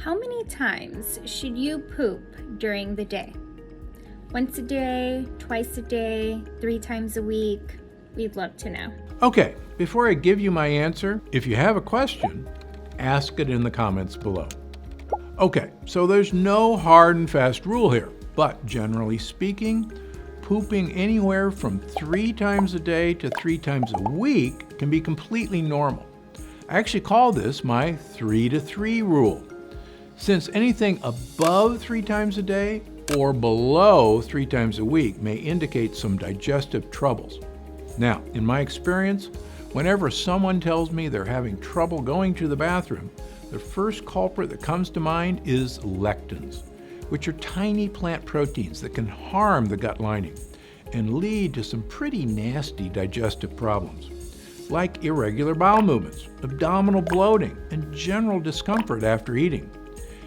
How many times should you poop during the day? Once a day, twice a day, 3 times a week? We'd love to know. Okay, before I give you my answer, if you have a question, ask it in the comments below. Okay, so there's no hard and fast rule here, but generally speaking, pooping anywhere from 3 times a day to 3 times a week can be completely normal. I actually call this my 3 to 3 rule. Since anything above 3 times a day or below 3 times a week may indicate some digestive troubles. Now, in my experience, whenever someone tells me they're having trouble going to the bathroom, the first culprit that comes to mind is lectins, which are tiny plant proteins that can harm the gut lining and lead to some pretty nasty digestive problems, like irregular bowel movements, abdominal bloating, and general discomfort after eating.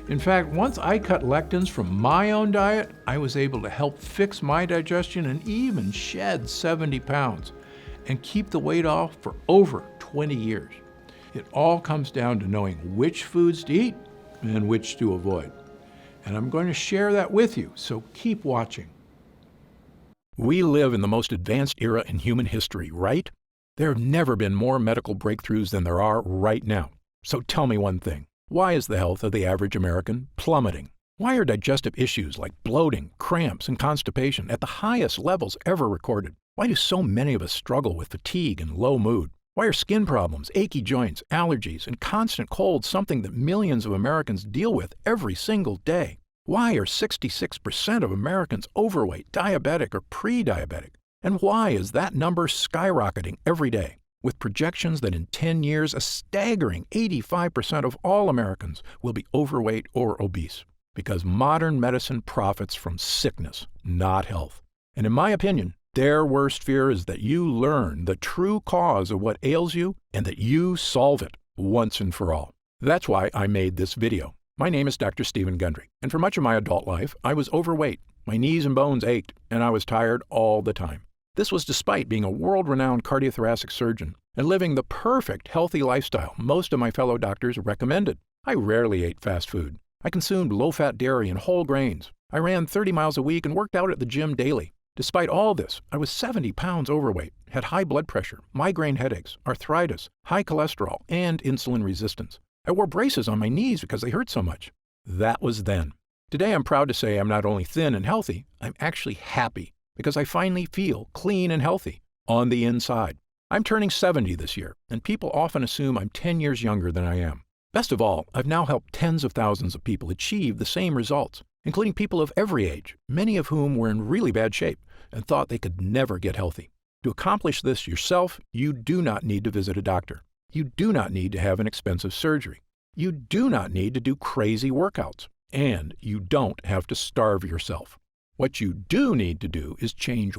In fact, once I cut lectins from my own diet, I was able to help fix my digestion and even shed 70 pounds and keep the weight off for over 20 years. It all comes down to knowing which foods to eat and which to avoid. And I'm going to share that with you, so keep watching. We live in the most advanced era in human history, right? There have never been more medical breakthroughs than there are right now. So tell me one thing. Why is the health of the average American plummeting? Why are digestive issues like bloating, cramps, and constipation at the highest levels ever recorded? Why do so many of us struggle with fatigue and low mood? Why are skin problems, achy joints, allergies, and constant colds something that millions of Americans deal with every single day? Why are 66% of Americans overweight, diabetic, or pre-diabetic? And why is that number skyrocketing every day? With projections that in 10 years, a staggering 85% of all Americans will be overweight or obese, because modern medicine profits from sickness, not health. And in my opinion, their worst fear is that you learn the true cause of what ails you and that you solve it once and for all. That's why I made this video. My name is Dr. Stephen Gundry, and for much of my adult life, I was overweight. My knees and bones ached, and I was tired all the time. This was despite being a world-renowned cardiothoracic surgeon and living the perfect healthy lifestyle most of my fellow doctors recommended. I rarely ate fast food. I consumed low-fat dairy and whole grains. I ran 30 miles a week and worked out at the gym daily. Despite all this, I was 70 pounds overweight, had high blood pressure, migraine headaches, arthritis, high cholesterol, and insulin resistance. I wore braces on my knees because they hurt so much. That was then. Today I'm proud to say I'm not only thin and healthy, I'm actually happy because I finally feel clean and healthy on the inside. I'm turning 70 this year, and people often assume I'm 10 years younger than I am. Best of all, I've now helped tens of thousands of people achieve the same results, including people of every age, many of whom were in really bad shape and thought they could never get healthy. To accomplish this yourself, you do not need to visit a doctor. You do not need to have an expensive surgery. You do not need to do crazy workouts. And you don't have to starve yourself. What you do need to do is change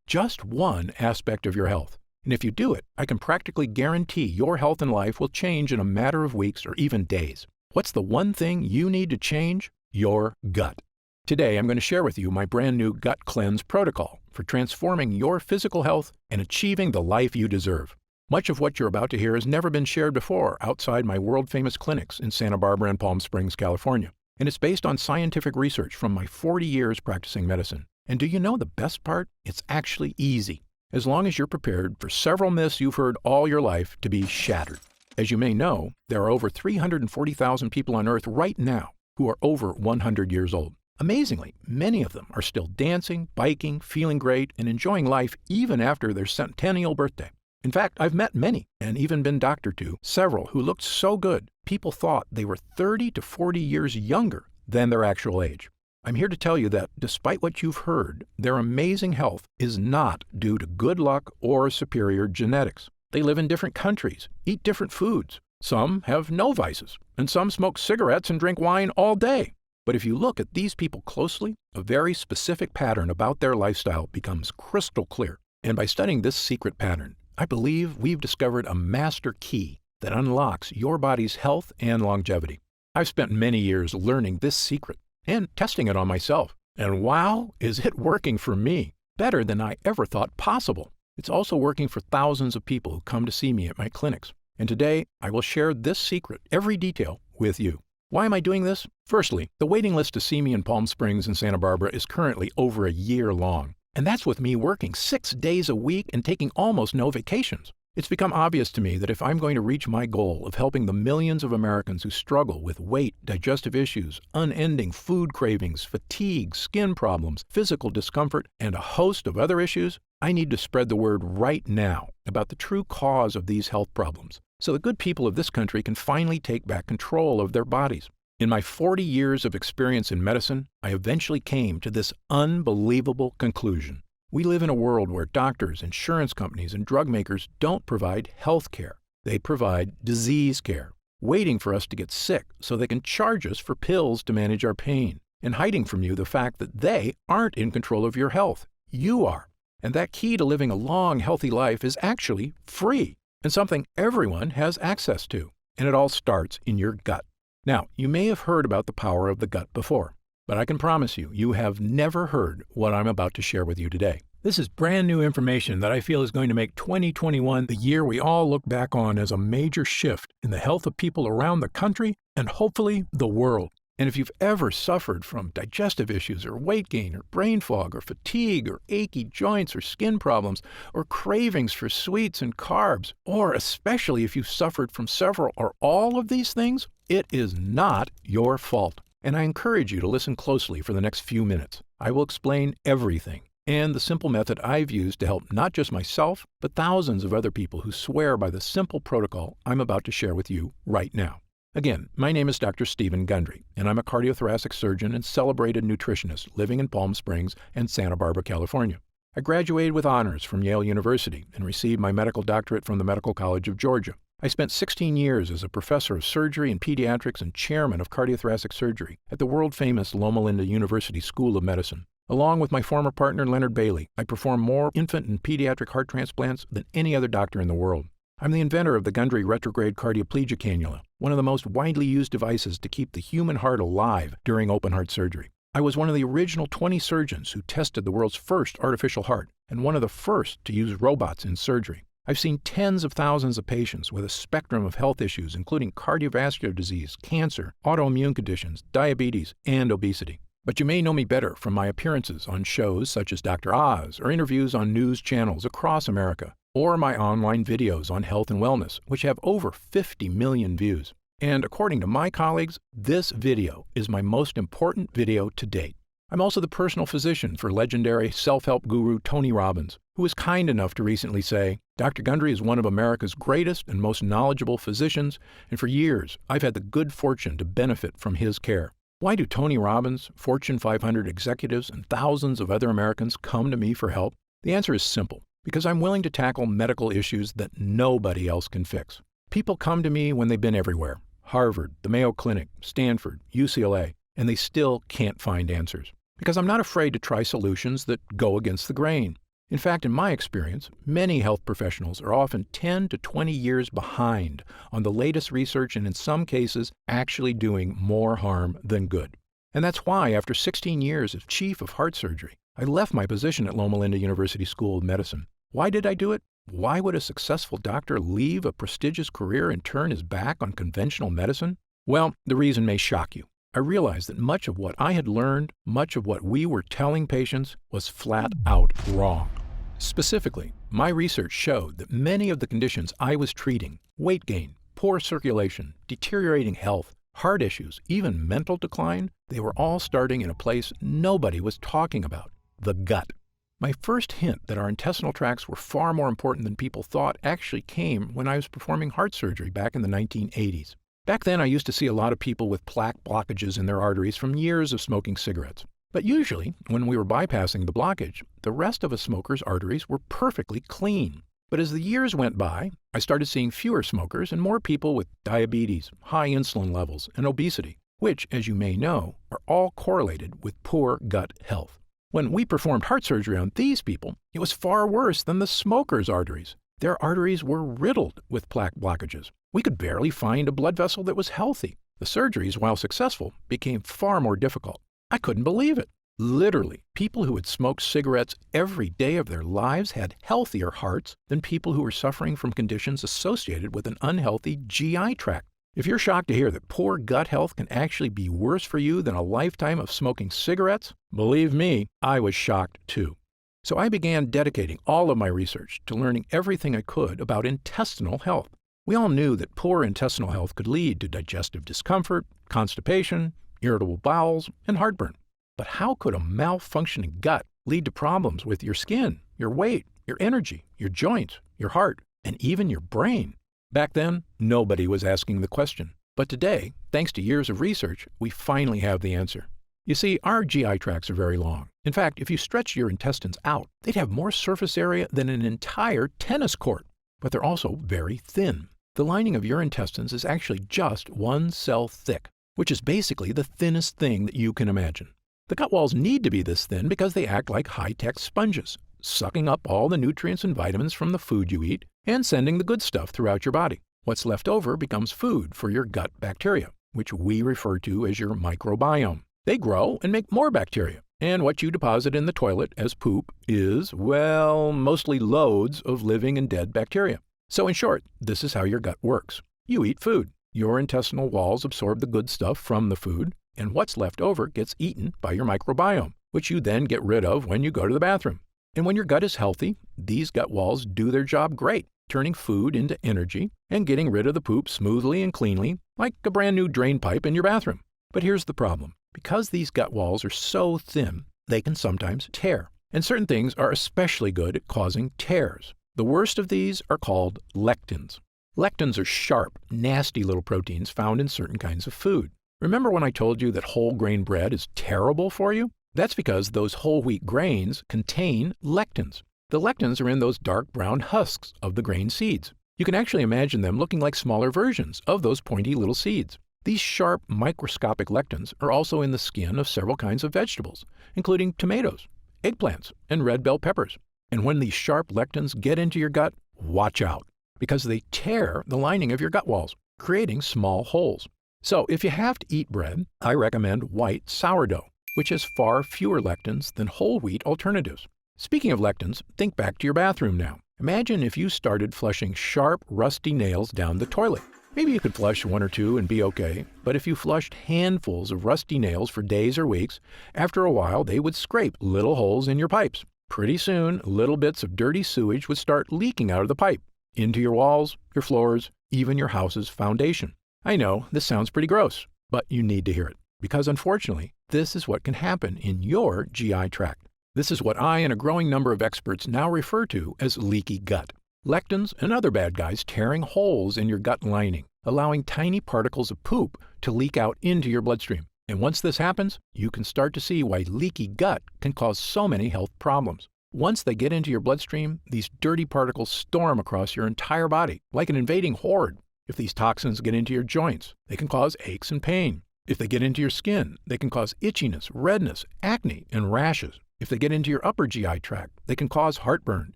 just one aspect of your health. And if you do it, I can practically guarantee your health and life will change in a matter of weeks or even days. What's the one thing you need to change? Your gut. Today, I'm going to share with you my brand new Gut Cleanse protocol for transforming your physical health and achieving the life you deserve. Much of what you're about to hear has never been shared before outside my world-famous clinics in Santa Barbara and Palm Springs, California. And it's based on scientific research from my 40 years practicing medicine. And do you know the best part? It's actually easy, as long as you're prepared for several myths you've heard all your life to be shattered. As you may know, there are over 340,000 people on Earth right now who are over 100 years old. Amazingly, many of them are still dancing, biking, feeling great, and enjoying life even after their centennial birthday. In fact, I've met many, and even been doctored to, several who looked so good, people thought they were 30 to 40 years younger than their actual age. I'm here to tell you that, despite what you've heard, their amazing health is not due to good luck or superior genetics. They live in different countries, eat different foods. Some have no vices, and some smoke cigarettes and drink wine all day. But if you look at these people closely, a very specific pattern about their lifestyle becomes crystal clear. And by studying this secret pattern, I believe we've discovered a master key that unlocks your body's health and longevity. I've spent many years learning this secret and testing it on myself. And wow, is it working for me? Better than I ever thought possible. It's also working for thousands of people who come to see me at my clinics. And today, I will share this secret, every detail, with you. Why am I doing this? Firstly, the waiting list to see me in Palm Springs and Santa Barbara is currently over a year long. And that's with me working 6 days a week and taking almost no vacations. It's become obvious to me that if I'm going to reach my goal of helping the millions of Americans who struggle with weight, digestive issues, unending food cravings, fatigue, skin problems, physical discomfort, and a host of other issues, I need to spread the word right now about the true cause of these health problems, so the good people of this country can finally take back control of their bodies. In my 40 years of experience in medicine, I eventually came to this unbelievable conclusion. We live in a world where doctors, insurance companies, and drug makers don't provide health care. They provide disease care, waiting for us to get sick so they can charge us for pills to manage our pain, and hiding from you the fact that they aren't in control of your health. You are. And that key to living a long, healthy life is actually free and something everyone has access to. And it all starts in your gut. Now, you may have heard about the power of the gut before, but I can promise you, you have never heard what I'm about to share with you today. This is brand new information that I feel is going to make 2021 the year we all look back on as a major shift in the health of people around the country and hopefully the world. And if you've ever suffered from digestive issues or weight gain or brain fog or fatigue or achy joints or skin problems or cravings for sweets and carbs, or especially if you've suffered from several or all of these things, it is not your fault. And I encourage you to listen closely for the next few minutes. I will explain everything and the simple method I've used to help not just myself, but thousands of other people who swear by the simple protocol I'm about to share with you right now. Again, my name is Dr. Stephen Gundry, and I'm a cardiothoracic surgeon and celebrated nutritionist living in Palm Springs and Santa Barbara, California. I graduated with honors from Yale University and received my medical doctorate from the Medical College of Georgia. I spent 16 years as a professor of surgery and pediatrics and chairman of cardiothoracic surgery at the world-famous Loma Linda University School of Medicine. Along with my former partner, Leonard Bailey, I perform more infant and pediatric heart transplants than any other doctor in the world. I'm the inventor of the Gundry retrograde cardioplegia cannula, one of the most widely used devices to keep the human heart alive during open-heart surgery. I was one of the original 20 surgeons who tested the world's first artificial heart and one of the first to use robots in surgery. I've seen tens of thousands of patients with a spectrum of health issues, including cardiovascular disease, cancer, autoimmune conditions, diabetes, and obesity. But you may know me better from my appearances on shows such as Dr. Oz or interviews on news channels across America, or my online videos on health and wellness, which have over 50 million views. And according to my colleagues, this video is my most important video to date. I'm also the personal physician for legendary self-help guru Tony Robbins, who was kind enough to recently say, Dr. Gundry is one of America's greatest and most knowledgeable physicians, and for years I've had the good fortune to benefit from his care. Why do Tony Robbins, Fortune 500 executives, and thousands of other Americans come to me for help? The answer is simple. Because I'm willing to tackle medical issues that nobody else can fix. People come to me when they've been everywhere, Harvard, the Mayo Clinic, Stanford, UCLA, and they still can't find answers. Because I'm not afraid to try solutions that go against the grain. In fact, in my experience, many health professionals are often 10 to 20 years behind on the latest research and in some cases actually doing more harm than good. And that's why, after 16 years as chief of heart surgery, I left my position at Loma Linda University School of Medicine. Why did I do it? Why would a successful doctor leave a prestigious career and turn his back on conventional medicine? Well, the reason may shock you. I realized that much of what I had learned, much of what we were telling patients, was flat out wrong. Specifically, my research showed that many of the conditions I was treating, weight gain, poor circulation, deteriorating health, heart issues, even mental decline, they were all starting in a place nobody was talking about, the gut. My first hint that our intestinal tracts were far more important than people thought actually came when I was performing heart surgery back in the 1980s. Back then, I used to see a lot of people with plaque blockages in their arteries from years of smoking cigarettes. But usually, when we were bypassing the blockage, the rest of a smoker's arteries were perfectly clean. But as the years went by, I started seeing fewer smokers and more people with diabetes, high insulin levels, and obesity, which, as you may know, are all correlated with poor gut health. When we performed heart surgery on these people, it was far worse than the smokers' arteries. Their arteries were riddled with plaque blockages. We could barely find a blood vessel that was healthy. The surgeries, while successful, became far more difficult. I couldn't believe it. Literally, people who had smoked cigarettes every day of their lives had healthier hearts than people who were suffering from conditions associated with an unhealthy GI tract. If you're shocked to hear that poor gut health can actually be worse for you than a lifetime of smoking cigarettes, believe me, I was shocked too. So I began dedicating all of my research to learning everything I could about intestinal health. We all knew that poor intestinal health could lead to digestive discomfort, constipation, irritable bowels, and heartburn. But how could a malfunctioning gut lead to problems with your skin, your weight, your energy, your joints, your heart, and even your brain? Back then, nobody was asking the question. But today, thanks to years of research, we finally have the answer. You see, our GI tracts are very long. In fact, if you stretched your intestines out, they'd have more surface area than an entire tennis court. But they're also very thin. The lining of your intestines is actually just one cell thick, which is basically the thinnest thing that you can imagine. The gut walls need to be this thin because they act like high-tech sponges, sucking up all the nutrients and vitamins from the food you eat and sending the good stuff throughout your body. What's left over becomes food for your gut bacteria, which we refer to as your microbiome. They grow and make more bacteria, and what you deposit in the toilet as poop is, well, mostly loads of living and dead bacteria. So in short, this is how your gut works. You eat food. Your intestinal walls absorb the good stuff from the food, and what's left over gets eaten by your microbiome, which you then get rid of when you go to the bathroom. And when your gut is healthy, these gut walls do their job great, turning food into energy and getting rid of the poop smoothly and cleanly, like a brand new drain pipe in your bathroom. But here's the problem. Because these gut walls are so thin, they can sometimes tear. And certain things are especially good at causing tears. The worst of these are called lectins. Lectins are sharp, nasty little proteins found in certain kinds of food. Remember when I told you that whole grain bread is terrible for you? That's because those whole wheat grains contain lectins. The lectins are in those dark brown husks of the grain seeds. You can actually imagine them looking like smaller versions of those pointy little seeds. These sharp, microscopic lectins are also in the skin of several kinds of vegetables, including tomatoes, eggplants, and red bell peppers. And when these sharp lectins get into your gut, watch out, because they tear the lining of your gut walls, creating small holes. So if you have to eat bread, I recommend white sourdough, which has far fewer lectins than whole wheat alternatives. Speaking of lectins, think back to your bathroom now. Imagine if you started flushing sharp, rusty nails down the toilet. Maybe you could flush one or two and be okay, but if you flushed handfuls of rusty nails for days or weeks, after a while they would scrape little holes in your pipes. Pretty soon, little bits of dirty sewage would start leaking out of the pipe, into your walls, your floors, even your house's foundation. I know, this sounds pretty gross, but you need to hear it, because unfortunately, this is what can happen in your GI tract. This is what I and a growing number of experts now refer to as leaky gut. Lectins and other bad guys tearing holes in your gut lining, allowing tiny particles of poop to leak out into your bloodstream. And once this happens, you can start to see why leaky gut can cause so many health problems. Once they get into your bloodstream, these dirty particles storm across your entire body like an invading horde. If these toxins get into your joints, they can cause aches and pain. If they get into your skin, they can cause itchiness, redness, acne, and rashes. If they get into your upper GI tract, they can cause heartburn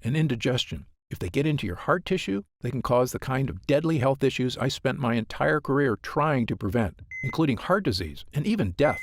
and indigestion. If they get into your heart tissue, they can cause the kind of deadly health issues I spent my entire career trying to prevent, including heart disease and even death.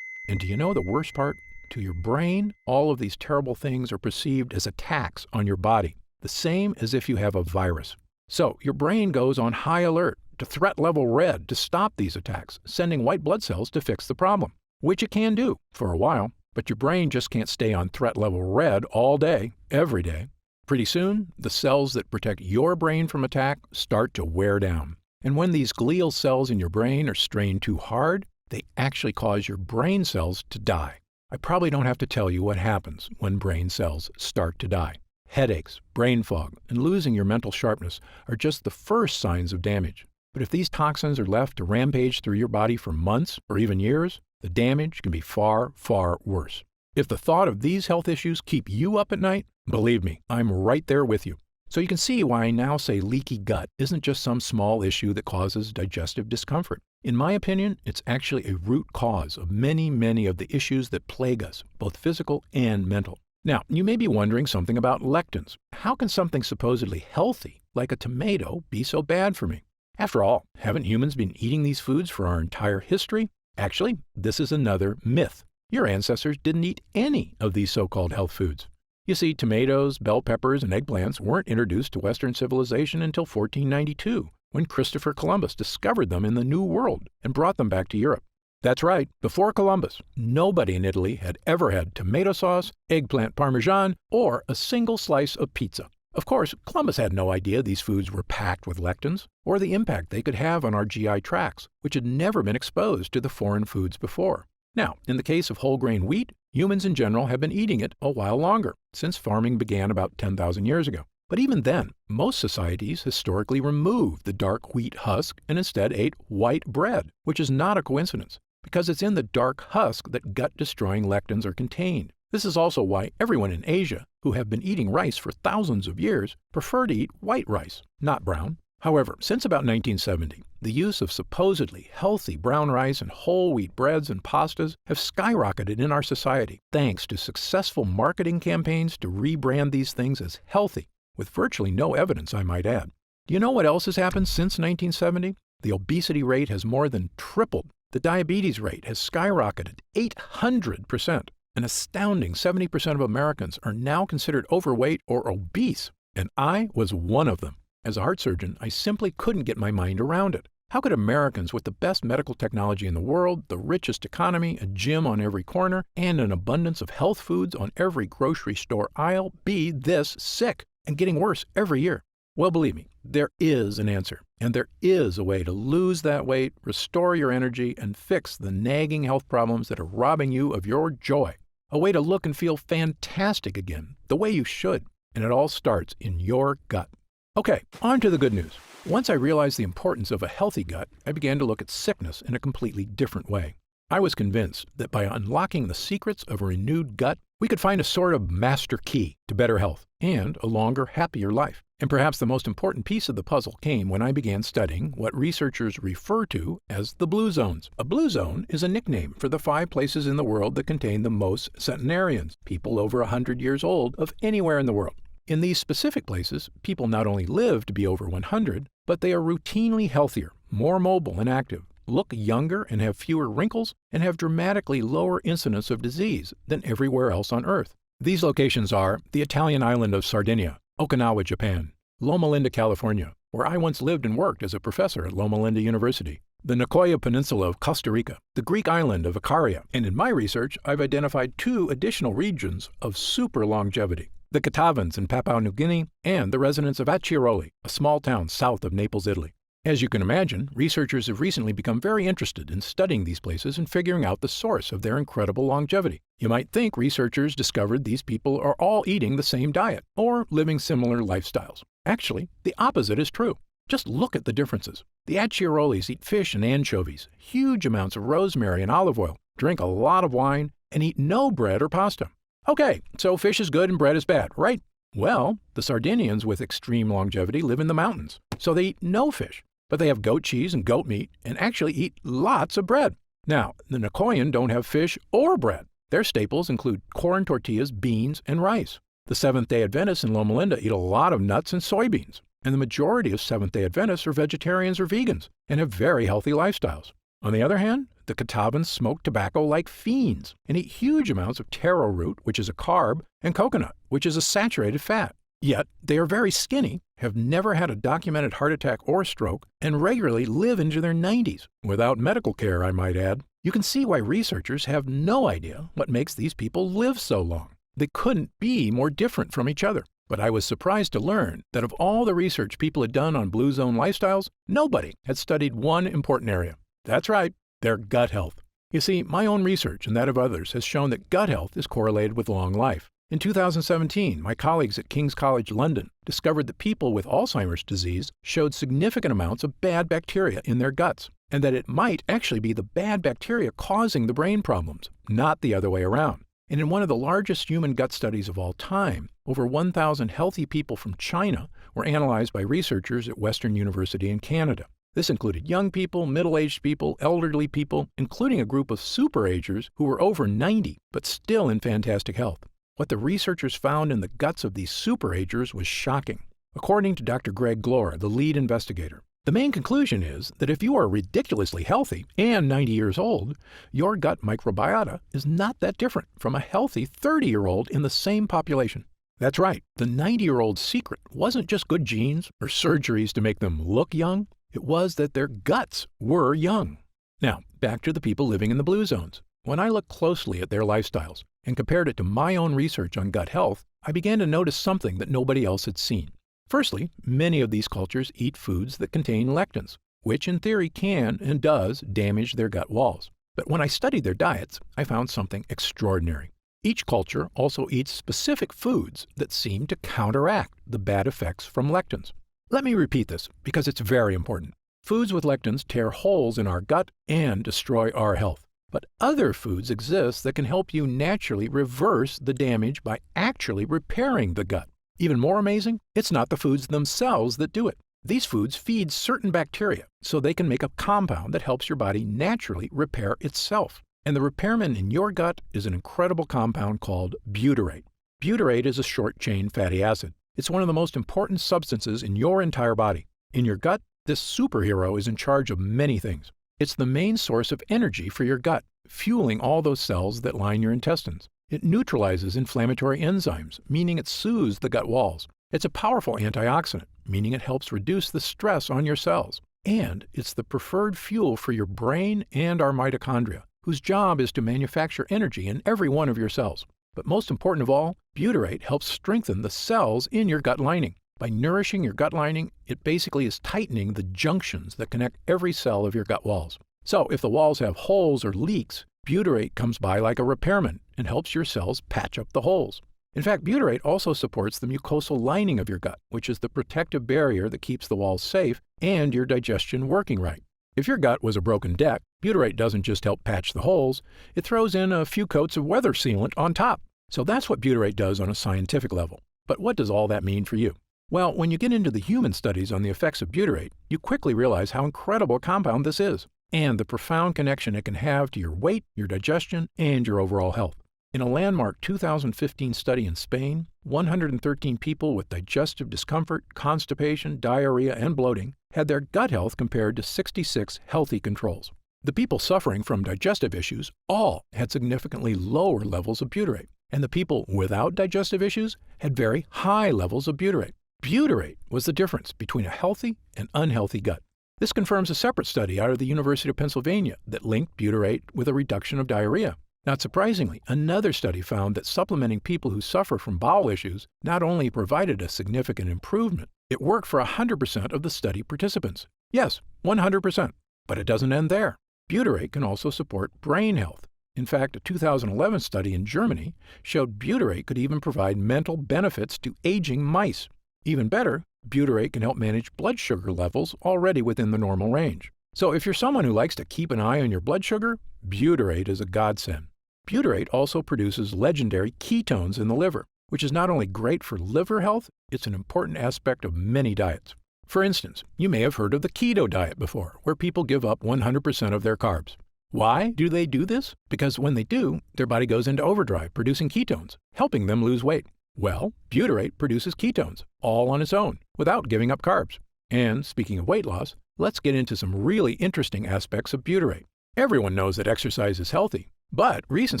And do you know the worst part? To your brain, all of these terrible things are perceived as attacks on your body, the same as if you have a virus. So your brain goes on high alert to threat level red to stop these attacks, sending white blood cells to fix the problem, which it can do for a while, but your brain just can't stay on threat level red all day, every day. Pretty soon, the cells that protect your brain from attack start to wear down. And when these glial cells in your brain are strained too hard, they actually cause your brain cells to die. I probably don't have to tell you what happens when brain cells start to die. Headaches, brain fog, and losing your mental sharpness are just the first signs of damage. But if these toxins are left to rampage through your body for months or even years, the damage can be far, far worse. If the thought of these health issues keep you up at night, believe me, I'm right there with you. So you can see why I now say leaky gut isn't just some small issue that causes digestive discomfort. In my opinion, it's actually a root cause of many, many of the issues that plague us, both physical and mental. Now, you may be wondering something about lectins. How can something supposedly healthy, like a tomato, be so bad for me? After all, haven't humans been eating these foods for our entire history? Actually, this is another myth. Your ancestors didn't eat any of these so-called health foods. You see, tomatoes, bell peppers, and eggplants weren't introduced to Western civilization until 1492, when Christopher Columbus discovered them in the New World and brought them back to Europe. That's right, before Columbus, nobody in Italy had ever had tomato sauce, eggplant parmesan, or a single slice of pizza. Of course, Columbus had no idea these foods were packed with lectins, or the impact they could have on our GI tracts, which had never been exposed to the foreign foods before. Now, in the case of whole grain wheat, humans in general have been eating it a while longer, since farming began about 10,000 years ago. But even then, most societies historically removed the dark wheat husk and instead ate white bread, which is not a coincidence, because it's in the dark husk that gut-destroying lectins are contained. This is also why everyone in Asia, who have been eating rice for thousands of years, prefer to eat white rice, not brown. However, since about 1970, the use of supposedly healthy brown rice and whole wheat breads and pastas have skyrocketed in our society, thanks to successful marketing campaigns to rebrand these things as healthy, with virtually no evidence, I might add. Do you know what else has happened since 1970? The obesity rate has more than tripled. The diabetes rate has skyrocketed 800%. An astounding 70% of Americans are now considered overweight or obese, and I was one of them. As a heart surgeon, I simply couldn't get my mind around it. How could Americans with the best medical technology in the world, the richest economy, a gym on every corner, and an abundance of health foods on every grocery store aisle be this sick and getting worse every year? Well, believe me, there is an answer, and there is a way to lose that weight, restore your energy, and fix the nagging health problems that are robbing you of your joy. A way to look and feel fantastic again, the way you should, and it all starts in your gut. Okay, on to the good news. Once I realized the importance of a healthy gut, I began to look at sickness in a completely different way. I was convinced that by unlocking the secrets of a renewed gut, we could find a sort of master key to better health and a longer, happier life. And perhaps the most important piece of the puzzle came when I began studying what researchers refer to as the blue zones. A blue zone is a nickname for the 5 places in the world that contain the most centenarians, people over 100 years old, of anywhere in the world. In these specific places, people not only live to be over 100, but they are routinely healthier, more mobile and active, look younger and have fewer wrinkles, and have dramatically lower incidence of disease than everywhere else on Earth. These locations are the Italian island of Sardinia, Okinawa, Japan, Loma Linda, California, where I once lived and worked as a professor at Loma Linda University, the Nicoya Peninsula of Costa Rica, the Greek island of Icaria, and in my research, I've identified 2 additional regions of super longevity, the Catavans in Papua New Guinea and the residents of Acciaroli, a small town south of Naples, Italy. As you can imagine, researchers have recently become very interested in studying these places and figuring out the source of their incredible longevity. You might think researchers discovered these people are all eating the same diet or living similar lifestyles. Actually, the opposite is true. Just look at the differences. The Acciarolis eat fish and anchovies, huge amounts of rosemary and olive oil, drink a lot of wine, and eat no bread or pasta. Okay, so fish is good and bread is bad, right? Well, the Sardinians with extreme longevity live in the mountains, so they eat no fish. But they have goat cheese and goat meat and actually eat lots of bread. Now, the Nicoyan don't have fish or bread. Their staples include corn tortillas, beans, and rice. The Seventh-day Adventists in Loma Linda eat a lot of nuts and soybeans, and the majority of Seventh-day Adventists are vegetarians or vegans and have very healthy lifestyles. On the other hand, the Catawbans smoke tobacco like fiends and eat huge amounts of taro root, which is a carb, and coconut, which is a saturated fat. Yet, they are very skinny, have never had a documented heart attack or stroke, and regularly live into their 90s, without medical care, I might add. You can see why researchers have no idea what makes these people live so long. They couldn't be more different from each other. But I was surprised to learn that of all the research people had done on blue zone lifestyles, nobody had studied one important area. That's right, their gut health. You see, my own research and that of others has shown that gut health is correlated with long life. In 2017, my colleagues at King's College London discovered that people with Alzheimer's disease showed significant amounts of bad bacteria in their guts, and that it might actually be the bad bacteria causing the brain problems, not the other way around. And in one of the largest human gut studies of all time, over 1,000 healthy people from China were analyzed by researchers at Western University in Canada. This included young people, middle-aged people, elderly people, including a group of superagers who were over 90 but still in fantastic health. What the researchers found in the guts of these superagers was shocking. According to Dr. Greg Glore, the lead investigator, the main conclusion is that if you are ridiculously healthy and 90 years old, your gut microbiota is not that different from a healthy 30-year-old in the same population. That's right, the 90-year-old's secret wasn't just good genes or surgeries to make them look young. It was that their guts were young. Now, back to the people living in the blue zones. When I looked closely at their lifestyles and compared it to my own research on gut health, I began to notice something that nobody else had seen. Firstly, many of these cultures eat foods that contain lectins, which in theory can and does damage their gut walls. But when I studied their diets, I found something extraordinary. Each culture also eats specific foods that seem to counteract the bad effects from lectins. Let me repeat this because it's very important. Foods with lectins tear holes in our gut and destroy our health. But other foods exist that can help you naturally reverse the damage by actually repairing the gut. Even more amazing, it's not the foods themselves that do it. These foods feed certain bacteria so they can make a compound that helps your body naturally repair itself. And the repairman in your gut is an incredible compound called butyrate. Butyrate is a short-chain fatty acid. It's one of the most important substances in your entire body. In your gut, this superhero is in charge of many things. It's the main source of energy for your gut, fueling all those cells that line your intestines. It neutralizes inflammatory enzymes, meaning it soothes the gut walls. It's a powerful antioxidant, meaning it helps reduce the stress on your cells. And it's the preferred fuel for your brain and our mitochondria, whose job is to manufacture energy in every one of your cells. But most important of all, butyrate helps strengthen the cells in your gut lining. By nourishing your gut lining, it basically is tightening the junctions that connect every cell of your gut walls. So if the walls have holes or leaks, butyrate comes by like a repairman and helps your cells patch up the holes. In fact, butyrate also supports the mucosal lining of your gut, which is the protective barrier that keeps the walls safe and your digestion working right. If your gut was a broken deck, butyrate doesn't just help patch the holes, it throws in a few coats of weather sealant on top. So that's what butyrate does on a scientific level. But what does all that mean for you? Well, when you get into the human studies on the effects of butyrate, you quickly realize how incredible a compound this is, and the profound connection it can have to your weight, your digestion, and your overall health. In a landmark 2015 study in Spain, 113 people with digestive discomfort, constipation, diarrhea, and bloating had their gut health compared to 66 healthy controls. The people suffering from digestive issues all had significantly lower levels of butyrate, and the people without digestive issues had very high levels of butyrate. Butyrate was the difference between a healthy and unhealthy gut. This confirms a separate study out of the University of Pennsylvania that linked butyrate with a reduction of diarrhea. Not surprisingly, another study found that supplementing people who suffer from bowel issues not only provided a significant improvement, it worked for 100% of the study participants. Yes, 100%. But it doesn't end there. Butyrate can also support brain health. In fact, a 2011 study in Germany showed butyrate could even provide mental benefits to aging mice. Even better, butyrate can help manage blood sugar levels already within the normal range. So if you're someone who likes to keep an eye on your blood sugar, butyrate is a godsend. Butyrate also produces legendary ketones in the liver, which is not only great for liver health, it's an important aspect of many diets. For instance, you may have heard of the keto diet before, where people give up 100% of their carbs. Why do they do this? Because when they do, their body goes into overdrive, producing ketones, helping them lose weight. Well, butyrate produces ketones, all on its own, without giving up carbs. And speaking of weight loss, let's get into some really interesting aspects of butyrate. Everyone knows that exercise is healthy, but recent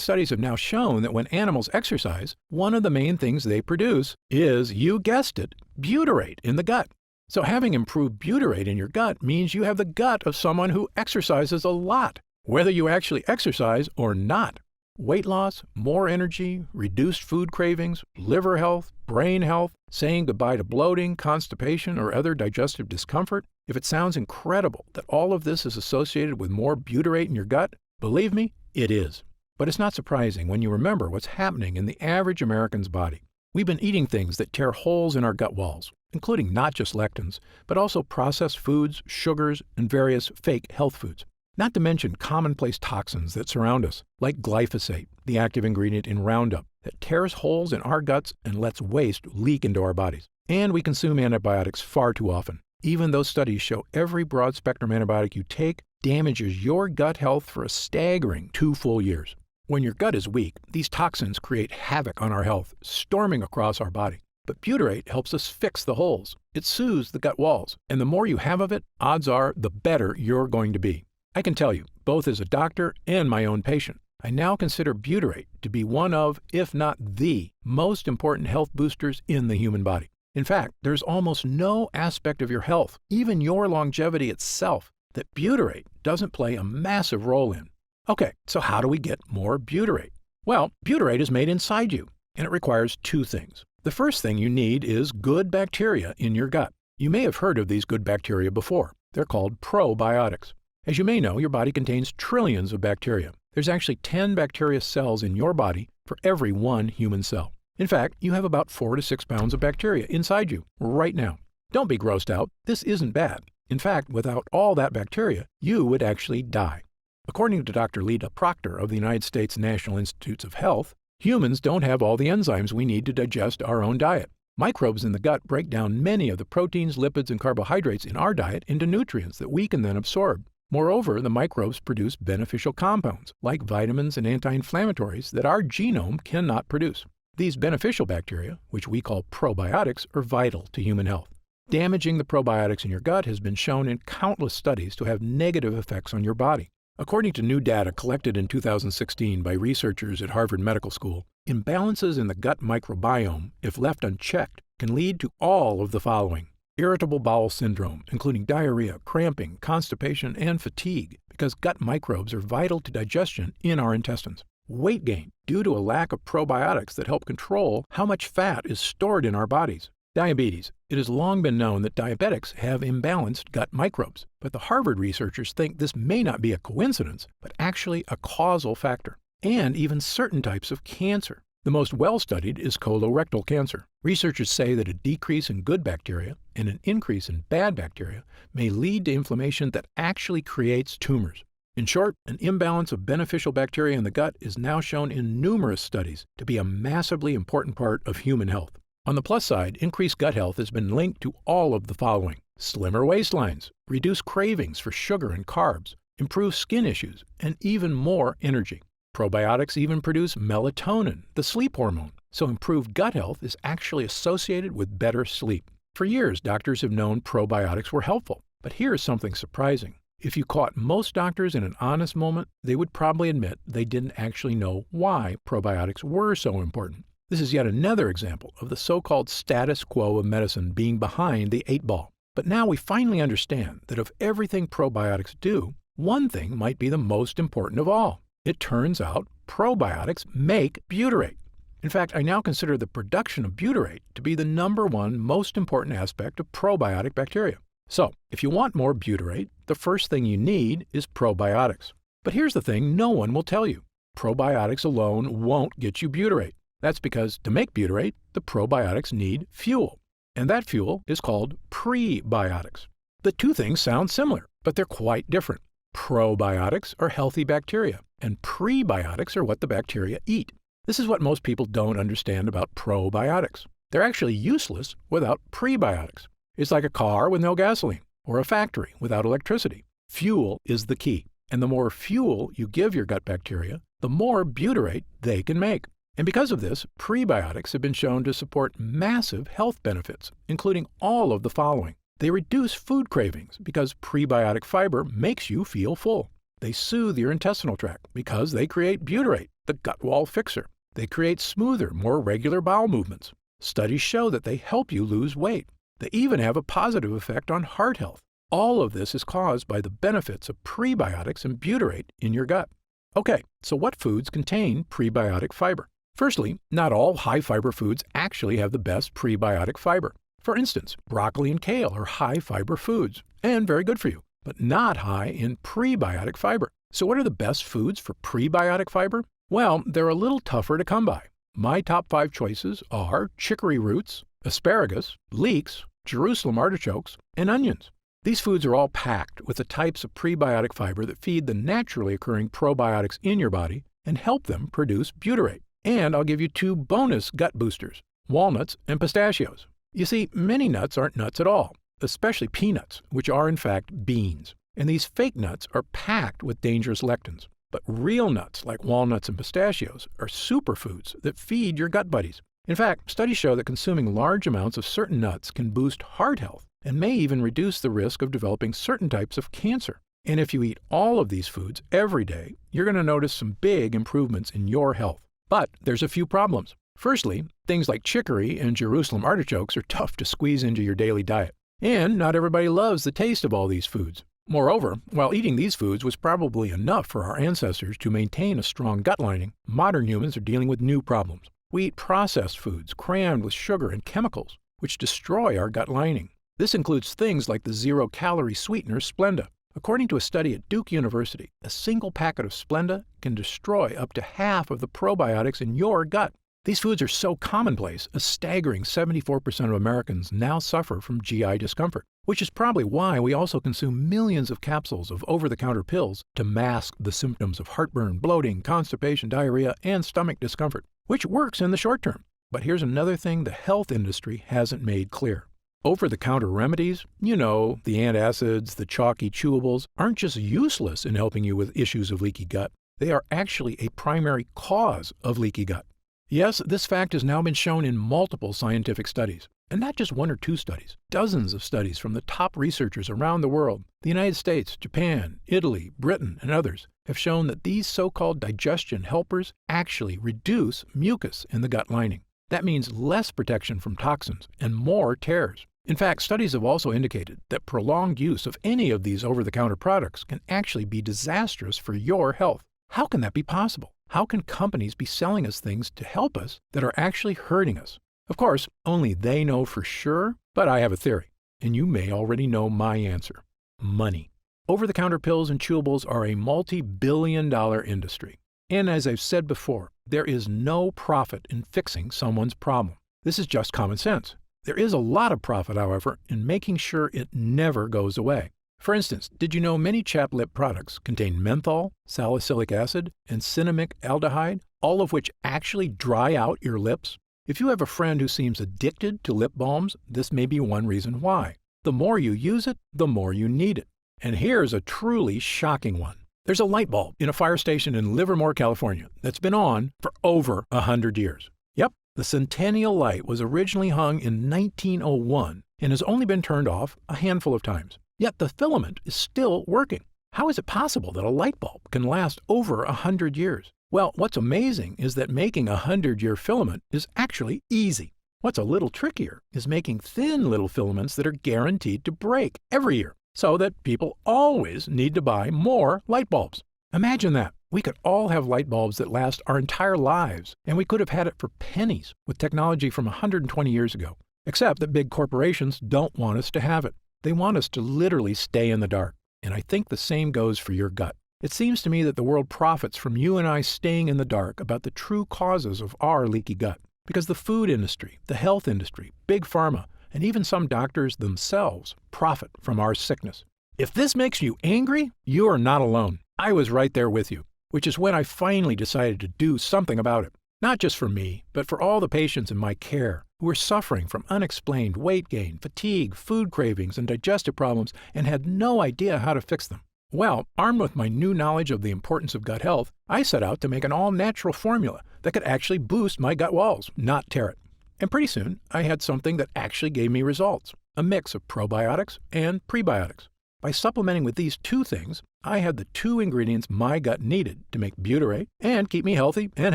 studies have now shown that when animals exercise, one of the main things they produce is, you guessed it, butyrate in the gut. So having improved butyrate in your gut means you have the gut of someone who exercises a lot, whether you actually exercise or not. Weight loss, more energy, reduced food cravings, liver health, brain health, saying goodbye to bloating, constipation, or other digestive discomfort. If it sounds incredible that all of this is associated with more butyrate in your gut, believe me, it is. But it's not surprising when you remember what's happening in the average American's body. We've been eating things that tear holes in our gut walls, including not just lectins, but also processed foods, sugars, and various fake health foods. Not to mention commonplace toxins that surround us, like glyphosate, the active ingredient in Roundup, that tears holes in our guts and lets waste leak into our bodies. And we consume antibiotics far too often. Even though studies show every broad-spectrum antibiotic you take damages your gut health for a staggering 2 full years. When your gut is weak, these toxins create havoc on our health, storming across our body. But butyrate helps us fix the holes. It soothes the gut walls, and the more you have of it, odds are the better you're going to be. I can tell you, both as a doctor and my own patient, I now consider butyrate to be one of, if not the, most important health boosters in the human body. In fact, there's almost no aspect of your health, even your longevity itself, that butyrate doesn't play a massive role in. Okay, so how do we get more butyrate? Well, butyrate is made inside you, and it requires two things. The first thing you need is good bacteria in your gut. You may have heard of these good bacteria before. They're called probiotics. As you may know, your body contains trillions of bacteria. There's actually 10 bacteria cells in your body for every one human cell. In fact, you have about 4 to 6 pounds of bacteria inside you right now. Don't be grossed out. This isn't bad. In fact, without all that bacteria, you would actually die. According to Dr. Lita Proctor of the United States National Institutes of Health, humans don't have all the enzymes we need to digest our own diet. Microbes in the gut break down many of the proteins, lipids, and carbohydrates in our diet into nutrients that we can then absorb. Moreover, the microbes produce beneficial compounds, like vitamins and anti-inflammatories, that our genome cannot produce. These beneficial bacteria, which we call probiotics, are vital to human health. Damaging the probiotics in your gut has been shown in countless studies to have negative effects on your body. According to new data collected in 2016 by researchers at Harvard Medical School, imbalances in the gut microbiome, if left unchecked, can lead to all of the following: irritable bowel syndrome, including diarrhea, cramping, constipation, and fatigue, because gut microbes are vital to digestion in our intestines. Weight gain, due to a lack of probiotics that help control how much fat is stored in our bodies. Diabetes. It has long been known that diabetics have imbalanced gut microbes, but the Harvard researchers think this may not be a coincidence, but actually a causal factor. And even certain types of cancer. The most well-studied is colorectal cancer. Researchers say that a decrease in good bacteria and an increase in bad bacteria may lead to inflammation that actually creates tumors. In short, an imbalance of beneficial bacteria in the gut is now shown in numerous studies to be a massively important part of human health. On the plus side, increased gut health has been linked to all of the following: slimmer waistlines, reduced cravings for sugar and carbs, improved skin issues, and even more energy. Probiotics even produce melatonin, the sleep hormone, so improved gut health is actually associated with better sleep. For years, doctors have known probiotics were helpful, but here's something surprising. If you caught most doctors in an honest moment, they would probably admit they didn't actually know why probiotics were so important. This is yet another example of the so-called status quo of medicine being behind the 8-ball. But now we finally understand that of everything probiotics do, one thing might be the most important of all. It turns out probiotics make butyrate. In fact, I now consider the production of butyrate to be the number one most important aspect of probiotic bacteria. So, if you want more butyrate, the first thing you need is probiotics. But here's the thing no one will tell you. Probiotics alone won't get you butyrate. That's because to make butyrate, the probiotics need fuel. And that fuel is called prebiotics. The two things sound similar, but they're quite different. Probiotics are healthy bacteria, and prebiotics are what the bacteria eat. This is what most people don't understand about probiotics. They're actually useless without prebiotics. It's like a car with no gasoline, or a factory without electricity. Fuel is the key, and the more fuel you give your gut bacteria, the more butyrate they can make. And because of this, prebiotics have been shown to support massive health benefits, including all of the following. They reduce food cravings because prebiotic fiber makes you feel full. They soothe your intestinal tract because they create butyrate, the gut wall fixer. They create smoother, more regular bowel movements. Studies show that they help you lose weight. They even have a positive effect on heart health. All of this is caused by the benefits of prebiotics and butyrate in your gut. Okay, so what foods contain prebiotic fiber? Firstly, not all high-fiber foods actually have the best prebiotic fiber. For instance, broccoli and kale are high-fiber foods, and very good for you, but not high in prebiotic fiber. So what are the best foods for prebiotic fiber? Well, they're a little tougher to come by. My top 5 choices are chicory roots, asparagus, leeks, Jerusalem artichokes, and onions. These foods are all packed with the types of prebiotic fiber that feed the naturally occurring probiotics in your body and help them produce butyrate. And I'll give you 2 bonus gut boosters, walnuts and pistachios. You see, many nuts aren't nuts at all, especially peanuts, which are in fact beans. And these fake nuts are packed with dangerous lectins. But real nuts, like walnuts and pistachios, are superfoods that feed your gut buddies. In fact, studies show that consuming large amounts of certain nuts can boost heart health and may even reduce the risk of developing certain types of cancer. And if you eat all of these foods every day, you're going to notice some big improvements in your health. But there's a few problems. Firstly, things like chicory and Jerusalem artichokes are tough to squeeze into your daily diet. And not everybody loves the taste of all these foods. Moreover, while eating these foods was probably enough for our ancestors to maintain a strong gut lining, modern humans are dealing with new problems. We eat processed foods crammed with sugar and chemicals, which destroy our gut lining. This includes things like the zero-calorie sweetener Splenda. According to a study at Duke University, a single packet of Splenda can destroy up to half of the probiotics in your gut. These foods are so commonplace, a staggering 74% of Americans now suffer from GI discomfort, which is probably why we also consume millions of capsules of over-the-counter pills to mask the symptoms of heartburn, bloating, constipation, diarrhea, and stomach discomfort, which works in the short term. But here's another thing the health industry hasn't made clear. Over-the-counter remedies, the antacids, the chalky chewables, aren't just useless in helping you with issues of leaky gut. They are actually a primary cause of leaky gut. Yes, this fact has now been shown in multiple scientific studies, and not just one or two studies. Dozens of studies from the top researchers around the world, the United States, Japan, Italy, Britain, and others, have shown that these so-called digestion helpers actually reduce mucus in the gut lining. That means less protection from toxins and more tears. In fact, studies have also indicated that prolonged use of any of these over-the-counter products can actually be disastrous for your health. How can that be possible? How can companies be selling us things to help us that are actually hurting us? Of course, only they know for sure, but I have a theory, and you may already know my answer. Money. Over-the-counter pills and chewables are a multi-billion-dollar industry. And as I've said before, there is no profit in fixing someone's problem. This is just common sense. There is a lot of profit, however, in making sure it never goes away. For instance, did you know many chapped lip products contain menthol, salicylic acid, and cinnamic aldehyde, all of which actually dry out your lips? If you have a friend who seems addicted to lip balms, this may be one reason why. The more you use it, the more you need it. And here's a truly shocking one. There's a light bulb in a fire station in Livermore, California, that's been on for over 100 years. Yep, the Centennial light was originally hung in 1901 and has only been turned off a handful of times. Yet the filament is still working. How is it possible that a light bulb can last over 100 years? Well, what's amazing is that making a 100-year filament is actually easy. What's a little trickier is making thin little filaments that are guaranteed to break every year, so that people always need to buy more light bulbs. Imagine that. We could all have light bulbs that last our entire lives, and we could have had it for pennies with technology from 120 years ago. Except that big corporations don't want us to have it. They want us to literally stay in the dark. And I think the same goes for your gut. It seems to me that the world profits from you and I staying in the dark about the true causes of our leaky gut. Because the food industry, the health industry, big pharma, and even some doctors themselves profit from our sickness. If this makes you angry, you are not alone. I was right there with you, which is when I finally decided to do something about it. Not just for me, but for all the patients in my care who were suffering from unexplained weight gain, fatigue, food cravings, and digestive problems and had no idea how to fix them. Well, armed with my new knowledge of the importance of gut health, I set out to make an all-natural formula that could actually boost my gut walls, not tear it. And pretty soon, I had something that actually gave me results, a mix of probiotics and prebiotics. By supplementing with these two things, I had the two ingredients my gut needed to make butyrate and keep me healthy and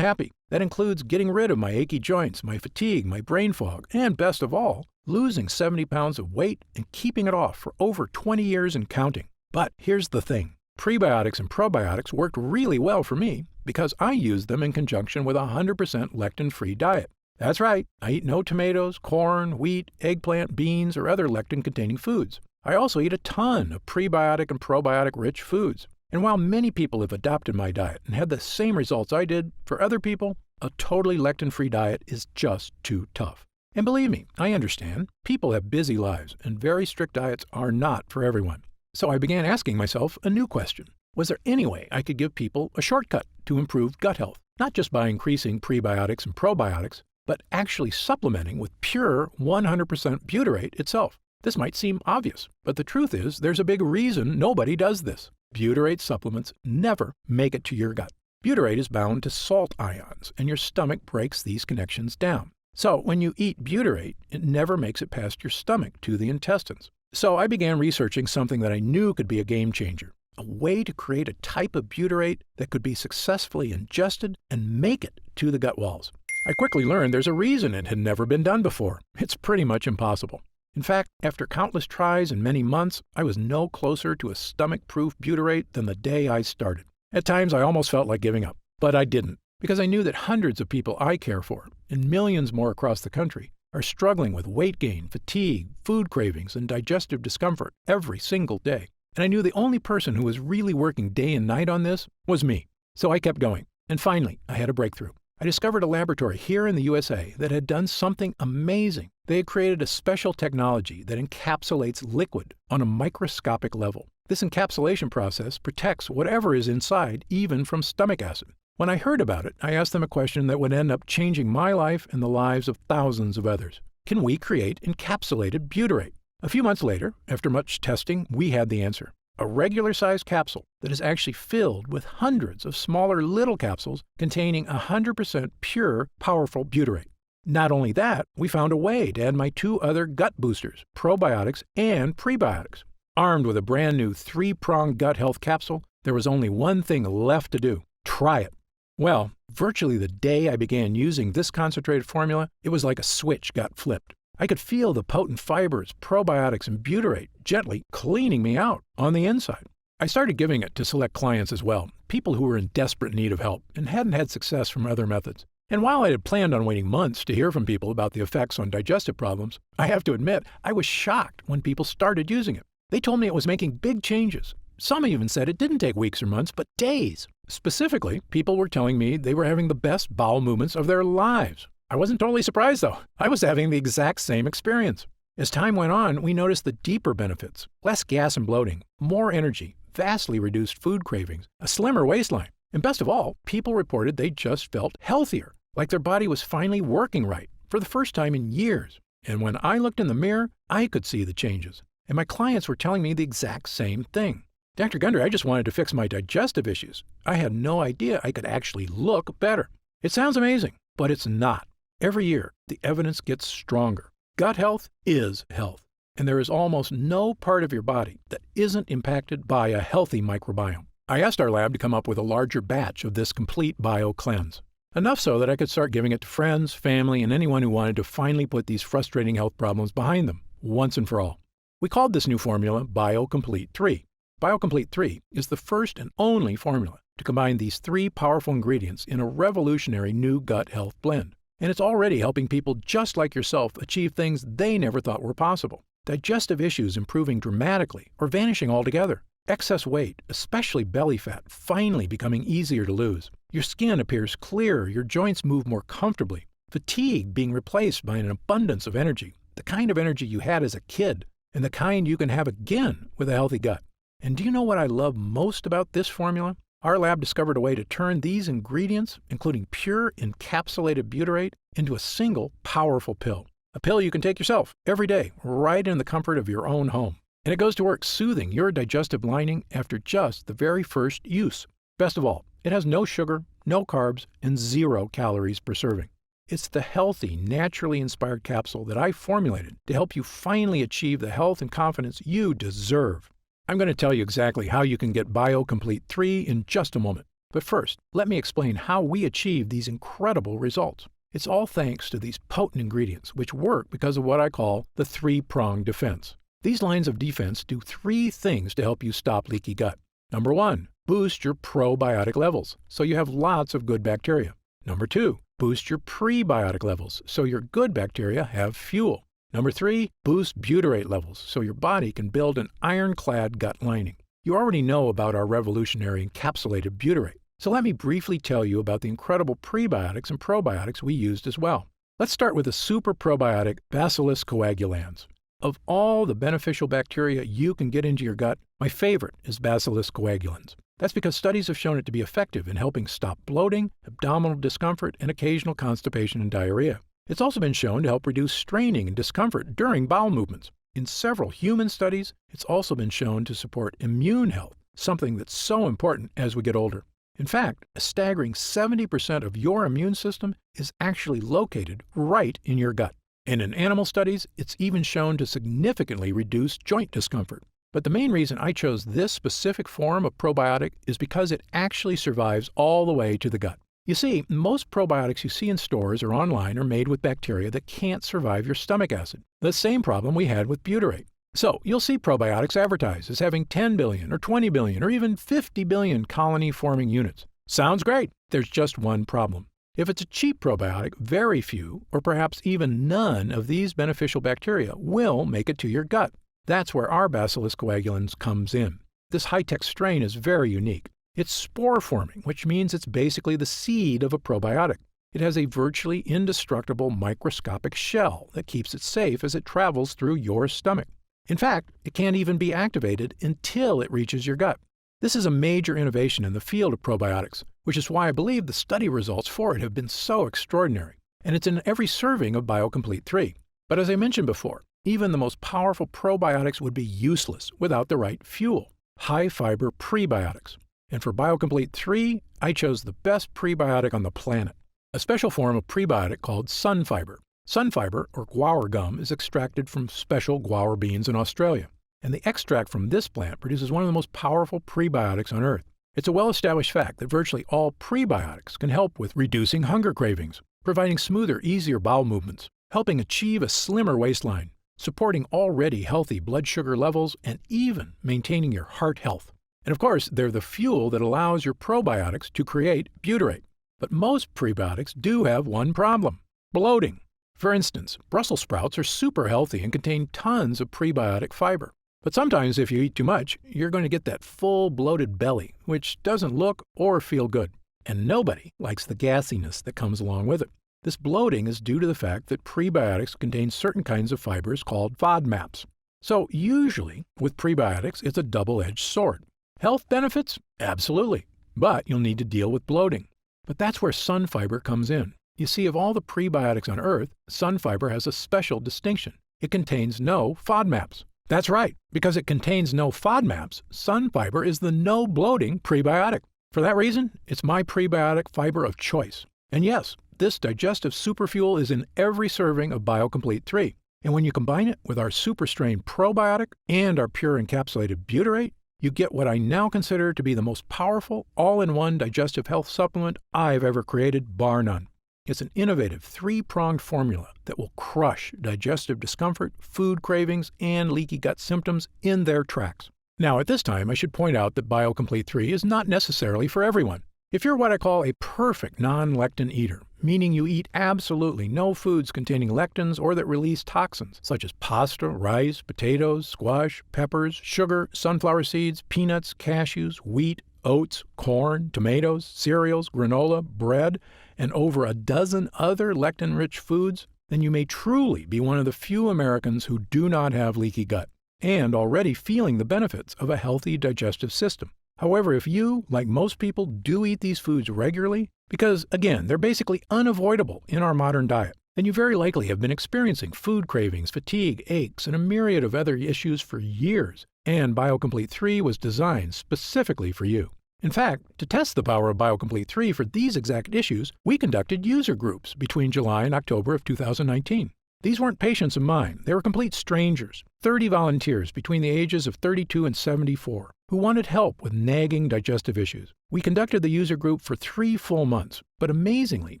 happy. That includes getting rid of my achy joints, my fatigue, my brain fog, and best of all, losing 70 pounds of weight and keeping it off for over 20 years and counting. But here's the thing. Prebiotics and probiotics worked really well for me because I used them in conjunction with a 100% lectin-free diet. That's right, I eat no tomatoes, corn, wheat, eggplant, beans, or other lectin-containing foods. I also eat a ton of prebiotic and probiotic-rich foods. And while many people have adopted my diet and had the same results I did, for other people, a totally lectin-free diet is just too tough. And believe me, I understand. People have busy lives, and very strict diets are not for everyone. So I began asking myself a new question. Was there any way I could give people a shortcut to improved gut health? Not just by increasing prebiotics and probiotics, but actually supplementing with pure 100% butyrate itself. This might seem obvious, but the truth is there's a big reason nobody does this. Butyrate supplements never make it to your gut. Butyrate is bound to salt ions, and your stomach breaks these connections down. So when you eat butyrate, it never makes it past your stomach to the intestines. So I began researching something that I knew could be a game changer, a way to create a type of butyrate that could be successfully ingested and make it to the gut walls. I quickly learned there's a reason it had never been done before. It's pretty much impossible. In fact, after countless tries and many months, I was no closer to a stomach-proof butyrate than the day I started. At times, I almost felt like giving up, but I didn't, because I knew that hundreds of people I care for, and millions more across the country, are struggling with weight gain, fatigue, food cravings, and digestive discomfort every single day. And I knew the only person who was really working day and night on this was me. So I kept going, and finally, I had a breakthrough. I discovered a laboratory here in the USA that had done something amazing. They had created a special technology that encapsulates liquid on a microscopic level. This encapsulation process protects whatever is inside, even from stomach acid. When I heard about it, I asked them a question that would end up changing my life and the lives of thousands of others. Can we create encapsulated butyrate? A few months later, after much testing, we had the answer. A regular-sized capsule that is actually filled with hundreds of smaller little capsules containing 100% pure, powerful butyrate. Not only that, we found a way to add my two other gut boosters, probiotics and prebiotics. Armed with a brand new 3-pronged gut health capsule, there was only one thing left to do: try it. Well, virtually the day I began using this concentrated formula, it was like a switch got flipped. I could feel the potent fibers, probiotics, and butyrate gently cleaning me out on the inside. I started giving it to select clients as well, people who were in desperate need of help and hadn't had success from other methods. And while I had planned on waiting months to hear from people about the effects on digestive problems, I have to admit I was shocked when people started using it. They told me it was making big changes. Some even said it didn't take weeks or months, but days. Specifically, people were telling me they were having the best bowel movements of their lives. I wasn't totally surprised, though. I was having the exact same experience. As time went on, we noticed the deeper benefits: less gas and bloating, more energy, vastly reduced food cravings, a slimmer waistline. And best of all, people reported they just felt healthier, like their body was finally working right for the first time in years. And when I looked in the mirror, I could see the changes. And my clients were telling me the exact same thing. Dr. Gunder, I just wanted to fix my digestive issues. I had no idea I could actually look better. It sounds amazing, but it's not. Every year, the evidence gets stronger. Gut health is health, and there is almost no part of your body that isn't impacted by a healthy microbiome. I asked our lab to come up with a larger batch of this complete bio cleanse, enough so that I could start giving it to friends, family, and anyone who wanted to finally put these frustrating health problems behind them, once and for all. We called this new formula BioComplete 3. BioComplete 3 is the first and only formula to combine these 3 powerful ingredients in a revolutionary new gut health blend. And it's already helping people just like yourself achieve things they never thought were possible. Digestive issues improving dramatically or vanishing altogether. Excess weight, especially belly fat, finally becoming easier to lose. Your skin appears clearer, your joints move more comfortably. Fatigue being replaced by an abundance of energy, the kind of energy you had as a kid, and the kind you can have again with a healthy gut. And do you know what I love most about this formula? Our lab discovered a way to turn these ingredients, including pure encapsulated butyrate, into a single powerful pill. A pill you can take yourself every day, right in the comfort of your own home. And it goes to work soothing your digestive lining after just the very first use. Best of all, it has no sugar, no carbs, and 0 calories per serving. It's the healthy, naturally inspired capsule that I formulated to help you finally achieve the health and confidence you deserve. I'm going to tell you exactly how you can get BioComplete 3 in just a moment. But first, let me explain how we achieve these incredible results. It's all thanks to these potent ingredients, which work because of what I call the 3-pronged defense. These lines of defense do 3 things to help you stop leaky gut. Number 1, boost your probiotic levels, so you have lots of good bacteria. Number 2, boost your prebiotic levels, so your good bacteria have fuel. Number 3, boost butyrate levels, so your body can build an ironclad gut lining. You already know about our revolutionary encapsulated butyrate, so let me briefly tell you about the incredible prebiotics and probiotics we used as well. Let's start with the super probiotic Bacillus coagulans. Of all the beneficial bacteria you can get into your gut, my favorite is Bacillus coagulans. That's because studies have shown it to be effective in helping stop bloating, abdominal discomfort, and occasional constipation and diarrhea. It's also been shown to help reduce straining and discomfort during bowel movements. In several human studies, it's also been shown to support immune health, something that's so important as we get older. In fact, a staggering 70% of your immune system is actually located right in your gut. And in animal studies, it's even shown to significantly reduce joint discomfort. But the main reason I chose this specific form of probiotic is because it actually survives all the way to the gut. You see, most probiotics you see in stores or online are made with bacteria that can't survive your stomach acid, the same problem we had with butyrate. So, you'll see probiotics advertised as having 10 billion or 20 billion or even 50 billion colony-forming units. Sounds great. There's just one problem. If it's a cheap probiotic, very few, or perhaps even none of these beneficial bacteria will make it to your gut. That's where our Bacillus coagulans comes in. This high-tech strain is very unique. It's spore-forming, which means it's basically the seed of a probiotic. It has a virtually indestructible microscopic shell that keeps it safe as it travels through your stomach. In fact, it can't even be activated until it reaches your gut. This is a major innovation in the field of probiotics, which is why I believe the study results for it have been so extraordinary. And it's in every serving of BioComplete 3. But as I mentioned before, even the most powerful probiotics would be useless without the right fuel, high-fiber prebiotics. And for BioComplete 3, I chose the best prebiotic on the planet, a special form of prebiotic called sunfiber. Sunfiber, or guar gum, is extracted from special guar beans in Australia, and the extract from this plant produces one of the most powerful prebiotics on Earth. It's a well-established fact that virtually all prebiotics can help with reducing hunger cravings, providing smoother, easier bowel movements, helping achieve a slimmer waistline, supporting already healthy blood sugar levels, and even maintaining your heart health. And of course, they're the fuel that allows your probiotics to create butyrate. But most prebiotics do have one problem: bloating. For instance, Brussels sprouts are super healthy and contain tons of prebiotic fiber. But sometimes if you eat too much, you're going to get that full bloated belly, which doesn't look or feel good. And nobody likes the gassiness that comes along with it. This bloating is due to the fact that prebiotics contain certain kinds of fibers called FODMAPs. So usually, with prebiotics, it's a double-edged sword. Health benefits? Absolutely. But you'll need to deal with bloating. But that's where sunfiber comes in. You see, of all the prebiotics on Earth, sunfiber has a special distinction. It contains no FODMAPs. That's right. Because it contains no FODMAPs, sunfiber is the no bloating prebiotic. For that reason, it's my prebiotic fiber of choice. And yes, this digestive superfuel is in every serving of BioComplete 3. And when you combine it with our super strain probiotic and our pure encapsulated butyrate, you get what I now consider to be the most powerful, all-in-one digestive health supplement I've ever created, bar none. It's an innovative three-pronged formula that will crush digestive discomfort, food cravings, and leaky gut symptoms in their tracks. Now, at this time, I should point out that BioComplete 3 is not necessarily for everyone. If you're what I call a perfect non-lectin eater, meaning you eat absolutely no foods containing lectins or that release toxins, such as pasta, rice, potatoes, squash, peppers, sugar, sunflower seeds, peanuts, cashews, wheat, oats, corn, tomatoes, cereals, granola, bread, and over a dozen other lectin-rich foods, then you may truly be one of the few Americans who do not have leaky gut, and already feeling the benefits of a healthy digestive system. However, if you, like most people, do eat these foods regularly, because, again, they're basically unavoidable in our modern diet, then you very likely have been experiencing food cravings, fatigue, aches, and a myriad of other issues for years, and BioComplete 3 was designed specifically for you. In fact, to test the power of BioComplete 3 for these exact issues, we conducted user groups between July and October of 2019. These weren't patients of mine. They were complete strangers, 30 volunteers between the ages of 32 and 74, who wanted help with nagging digestive issues. We conducted the user group for 3 full months, but amazingly,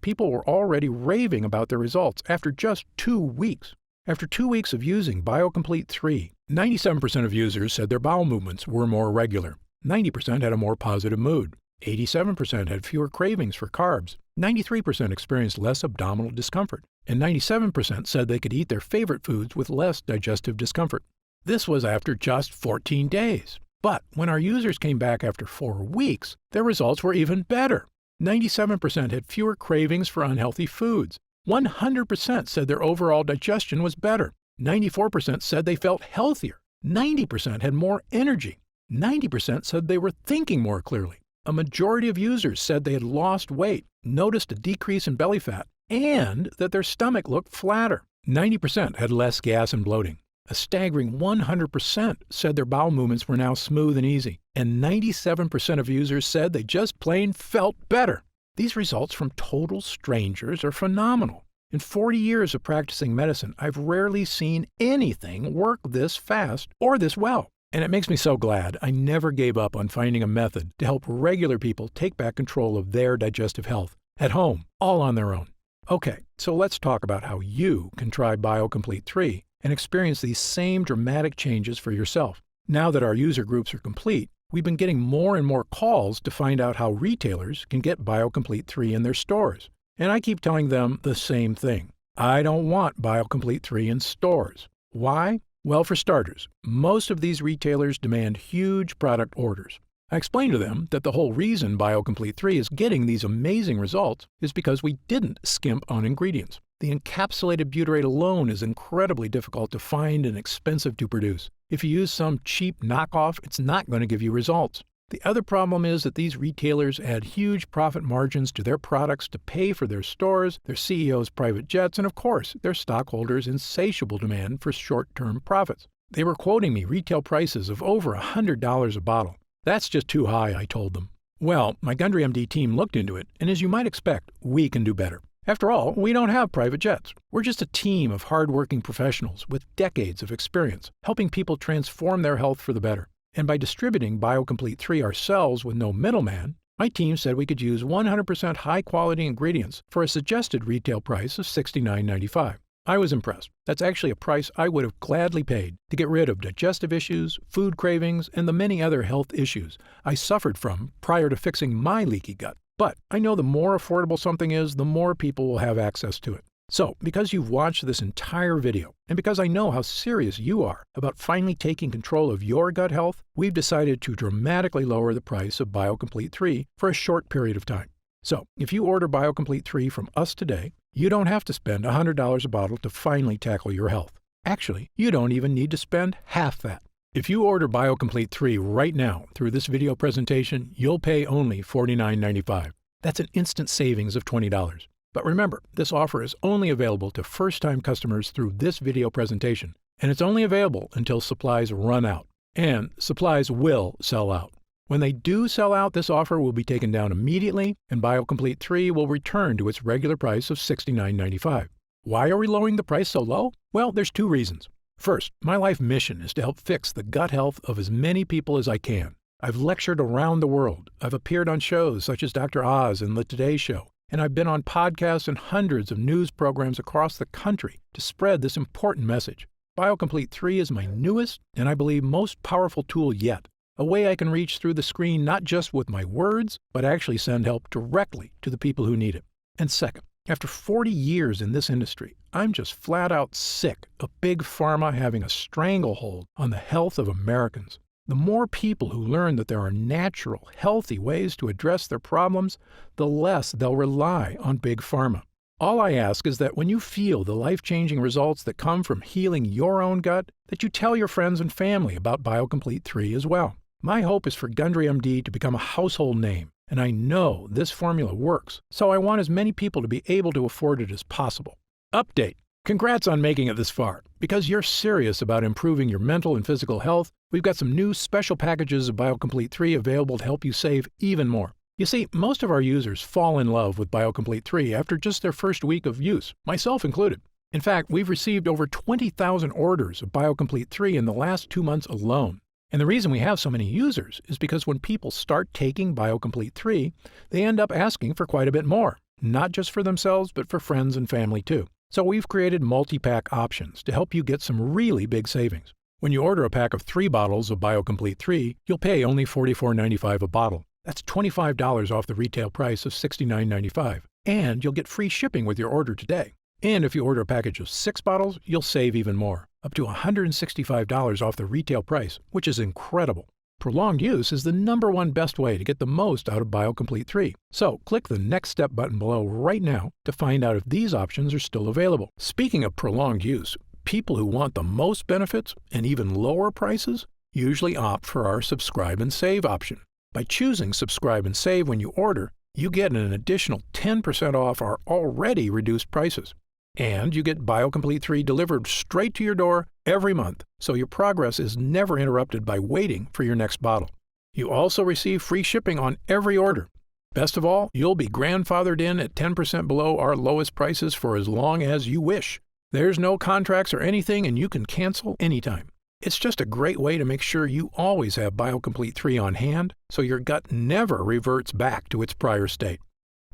people were already raving about their results after just 2 weeks. After 2 weeks of using BioComplete 3, 97% of users said their bowel movements were more regular. 90% had a more positive mood. 87% had fewer cravings for carbs. 93% experienced less abdominal discomfort. And 97% said they could eat their favorite foods with less digestive discomfort. This was after just 14 days. But when our users came back after 4 weeks, their results were even better. 97% had fewer cravings for unhealthy foods. 100% said their overall digestion was better. 94% said they felt healthier. 90% had more energy. 90% said they were thinking more clearly. A majority of users said they had lost weight, noticed a decrease in belly fat, and that their stomach looked flatter. 90% had less gas and bloating. A staggering 100% said their bowel movements were now smooth and easy. And 97% of users said they just plain felt better. These results from total strangers are phenomenal. In 40 years of practicing medicine, I've rarely seen anything work this fast or this well. And it makes me so glad I never gave up on finding a method to help regular people take back control of their digestive health at home, all on their own. Okay, so let's talk about how you can try BioComplete 3 and experience these same dramatic changes for yourself. Now that our user groups are complete, we've been getting more and more calls to find out how retailers can get BioComplete 3 in their stores. And I keep telling them the same thing. I don't want BioComplete 3 in stores. Why? Well, for starters, most of these retailers demand huge product orders. I explained to them that the whole reason BioComplete 3 is getting these amazing results is because we didn't skimp on ingredients. The encapsulated butyrate alone is incredibly difficult to find and expensive to produce. If you use some cheap knockoff, it's not going to give you results. The other problem is that these retailers add huge profit margins to their products to pay for their stores, their CEOs' private jets, and of course, their stockholders' insatiable demand for short-term profits. They were quoting me retail prices of over $100 a bottle. That's just too high, I told them. Well, my Gundry MD team looked into it, and as you might expect, we can do better. After all, we don't have private jets. We're just a team of hard-working professionals with decades of experience, helping people transform their health for the better. And by distributing BioComplete 3 ourselves with no middleman, my team said we could use 100% high-quality ingredients for a suggested retail price of $69.95. I was impressed. That's actually a price I would have gladly paid to get rid of digestive issues, food cravings, and the many other health issues I suffered from prior to fixing my leaky gut. But I know the more affordable something is, the more people will have access to it. So, because you've watched this entire video, and because I know how serious you are about finally taking control of your gut health, we've decided to dramatically lower the price of BioComplete 3 for a short period of time. So, if you order BioComplete 3 from us today, you don't have to spend $100 a bottle to finally tackle your health. Actually, you don't even need to spend half that. If you order BioComplete 3 right now through this video presentation, you'll pay only $49.95. That's an instant savings of $20. But remember, this offer is only available to first-time customers through this video presentation, and it's only available until supplies run out. And supplies will sell out. When they do sell out, this offer will be taken down immediately, and BioComplete 3 will return to its regular price of $69.95. Why are we lowering the price so low? Well, there's two reasons. First, my life mission is to help fix the gut health of as many people as I can. I've lectured around the world. I've appeared on shows such as Dr. Oz and The Today Show, and I've been on podcasts and hundreds of news programs across the country to spread this important message. BioComplete 3 is my newest and I believe most powerful tool yet. A way I can reach through the screen not just with my words, but actually send help directly to the people who need it. And second, after 40 years in this industry, I'm just flat out sick of Big Pharma having a stranglehold on the health of Americans. The more people who learn that there are natural, healthy ways to address their problems, the less they'll rely on Big Pharma. All I ask is that when you feel the life-changing results that come from healing your own gut, that you tell your friends and family about BioComplete 3 as well. My hope is for Gundry MD to become a household name, and I know this formula works, so I want as many people to be able to afford it as possible. Update. Congrats on making it this far. Because you're serious about improving your mental and physical health, we've got some new special packages of BioComplete 3 available to help you save even more. You see, most of our users fall in love with BioComplete 3 after just their first week of use, myself included. In fact, we've received over 20,000 orders of BioComplete 3 in the last 2 months alone. And the reason we have so many users is because when people start taking BioComplete 3, they end up asking for quite a bit more, not just for themselves, but for friends and family too. So we've created multi-pack options to help you get some really big savings. When you order a pack of 3 bottles of BioComplete 3, you'll pay only $44.95 a bottle. That's $25 off the retail price of $69.95. And you'll get free shipping with your order today. And if you order a package of 6 bottles, you'll save even more, up to $165 off the retail price, which is incredible. Prolonged use is the #1 best way to get the most out of BioComplete 3. So click the Next Step button below right now to find out if these options are still available. Speaking of prolonged use, people who want the most benefits and even lower prices usually opt for our Subscribe and Save option. By choosing Subscribe and Save when you order, you get an additional 10% off our already reduced prices. And you get BioComplete 3 delivered straight to your door every month, so your progress is never interrupted by waiting for your next bottle. You also receive free shipping on every order. Best of all, you'll be grandfathered in at 10% below our lowest prices for as long as you wish. There's no contracts or anything, and you can cancel anytime. It's just a great way to make sure you always have BioComplete 3 on hand, so your gut never reverts back to its prior state.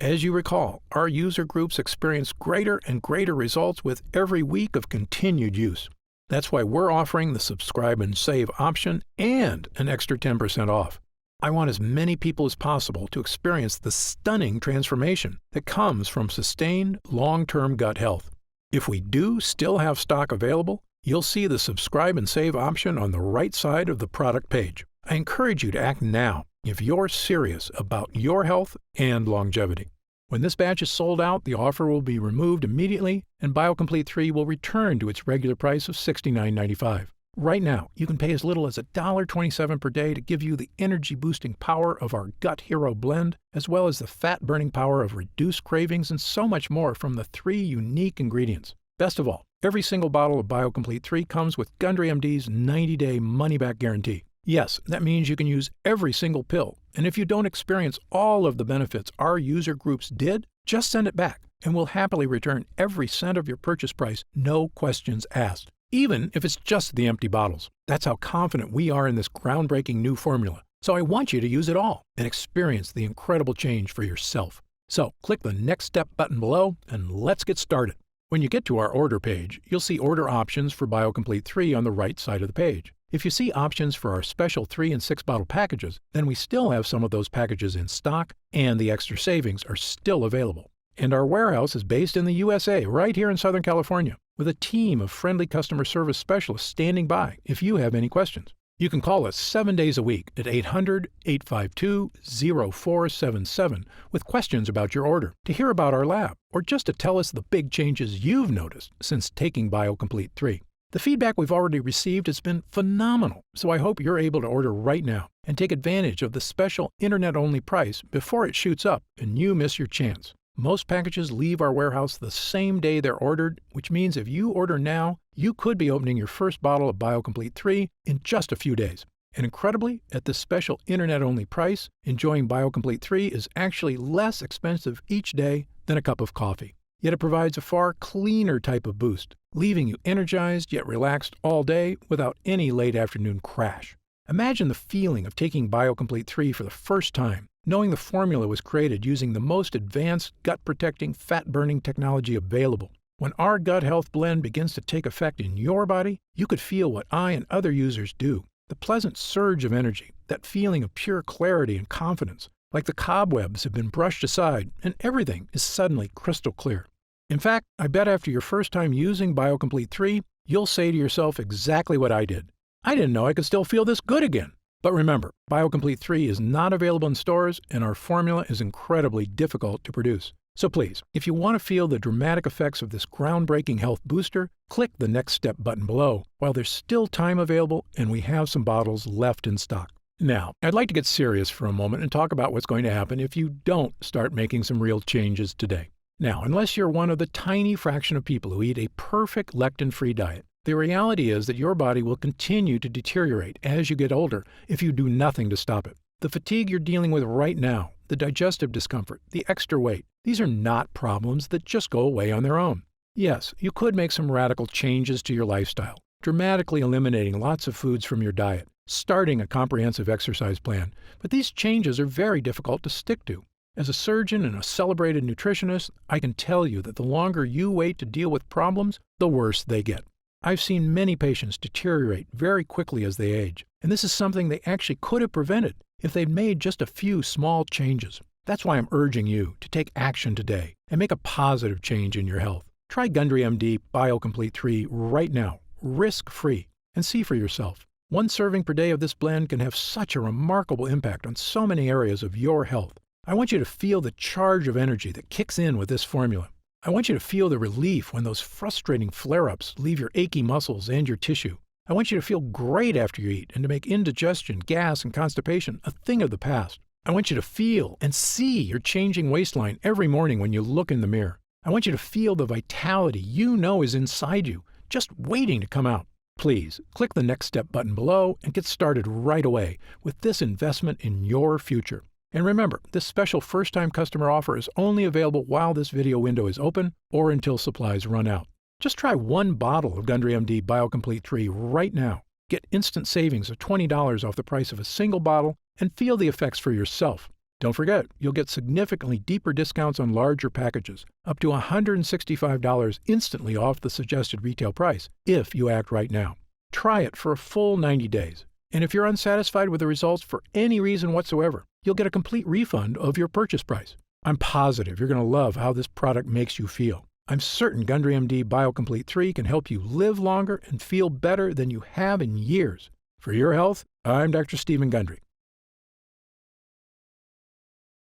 As you recall, our user groups experience greater and greater results with every week of continued use. That's why we're offering the subscribe and save option and an extra 10% off. I want as many people as possible to experience the stunning transformation that comes from sustained, long-term gut health. If we do still have stock available, you'll see the subscribe and save option on the right side of the product page. I encourage you to act now if you're serious about your health and longevity. When this batch is sold out, the offer will be removed immediately, and BioComplete 3 will return to its regular price of $69.95. Right now, you can pay as little as $1.27 per day to give you the energy-boosting power of our Gut Hero blend, as well as the fat-burning power of reduced cravings and so much more from the 3 unique ingredients. Best of all, every single bottle of BioComplete 3 comes with Gundry MD's 90-day money-back guarantee. Yes, that means you can use every single pill, and if you don't experience all of the benefits our user groups did, just send it back, and we'll happily return every cent of your purchase price, no questions asked, even if it's just the empty bottles. That's how confident we are in this groundbreaking new formula. So I want you to use it all and experience the incredible change for yourself. So click the Next Step button below, and let's get started. When you get to our order page, you'll see order options for BioComplete 3 on the right side of the page. If you see options for our special 3 and 6 bottle packages, then we still have some of those packages in stock, and the extra savings are still available. And our warehouse is based in the USA, right here in Southern California, with a team of friendly customer service specialists standing by if you have any questions. You can call us 7 days a week at 800-852-0477 with questions about your order, to hear about our lab, or just to tell us the big changes you've noticed since taking BioComplete 3. The feedback we've already received has been phenomenal, so I hope you're able to order right now and take advantage of the special internet-only price before it shoots up and you miss your chance. Most packages leave our warehouse the same day they're ordered, which means if you order now, you could be opening your first bottle of BioComplete 3 in just a few days. And incredibly, at this special internet-only price, enjoying BioComplete 3 is actually less expensive each day than a cup of coffee. Yet it provides a far cleaner type of boost, leaving you energized yet relaxed all day without any late afternoon crash. Imagine the feeling of taking BioComplete 3 for the first time, knowing the formula was created using the most advanced gut-protecting, fat-burning technology available. When our gut health blend begins to take effect in your body, you could feel what I and other users do. The pleasant surge of energy, that feeling of pure clarity and confidence, like the cobwebs have been brushed aside and everything is suddenly crystal clear. In fact, I bet after your first time using BioComplete 3, you'll say to yourself exactly what I did. I didn't know I could still feel this good again. But remember, BioComplete 3 is not available in stores, and our formula is incredibly difficult to produce. So please, if you want to feel the dramatic effects of this groundbreaking health booster, click the Next Step button below while there's still time available and we have some bottles left in stock. Now, I'd like to get serious for a moment and talk about what's going to happen if you don't start making some real changes today. Now, unless you're one of the tiny fraction of people who eat a perfect lectin-free diet, the reality is that your body will continue to deteriorate as you get older if you do nothing to stop it. The fatigue you're dealing with right now, the digestive discomfort, the extra weight, these are not problems that just go away on their own. Yes, you could make some radical changes to your lifestyle, dramatically eliminating lots of foods from your diet, starting a comprehensive exercise plan, but these changes are very difficult to stick to. As a surgeon and a celebrated nutritionist, I can tell you that the longer you wait to deal with problems, the worse they get. I've seen many patients deteriorate very quickly as they age, and this is something they actually could have prevented if they'd made just a few small changes. That's why I'm urging you to take action today and make a positive change in your health. Try Gundry MD BioComplete 3 right now, risk-free, and see for yourself. One serving per day of this blend can have such a remarkable impact on so many areas of your health. I want you to feel the charge of energy that kicks in with this formula. I want you to feel the relief when those frustrating flare-ups leave your achy muscles and your tissue. I want you to feel great after you eat and to make indigestion, gas, and constipation a thing of the past. I want you to feel and see your changing waistline every morning when you look in the mirror. I want you to feel the vitality you know is inside you, just waiting to come out. Please click the Next Step button below and get started right away with this investment in your future. And remember, this special first-time customer offer is only available while this video window is open or until supplies run out. Just try one bottle of Gundry MD BioComplete 3 right now. Get instant savings of $20 off the price of a single bottle and feel the effects for yourself. Don't forget, you'll get significantly deeper discounts on larger packages, up to $165 instantly off the suggested retail price, if you act right now. Try it for a full 90 days. And if you're unsatisfied with the results for any reason whatsoever, you'll get a complete refund of your purchase price. I'm positive you're going to love how this product makes you feel. I'm certain Gundry MD BioComplete 3 can help you live longer and feel better than you have in years. For your health, I'm Dr. Stephen Gundry.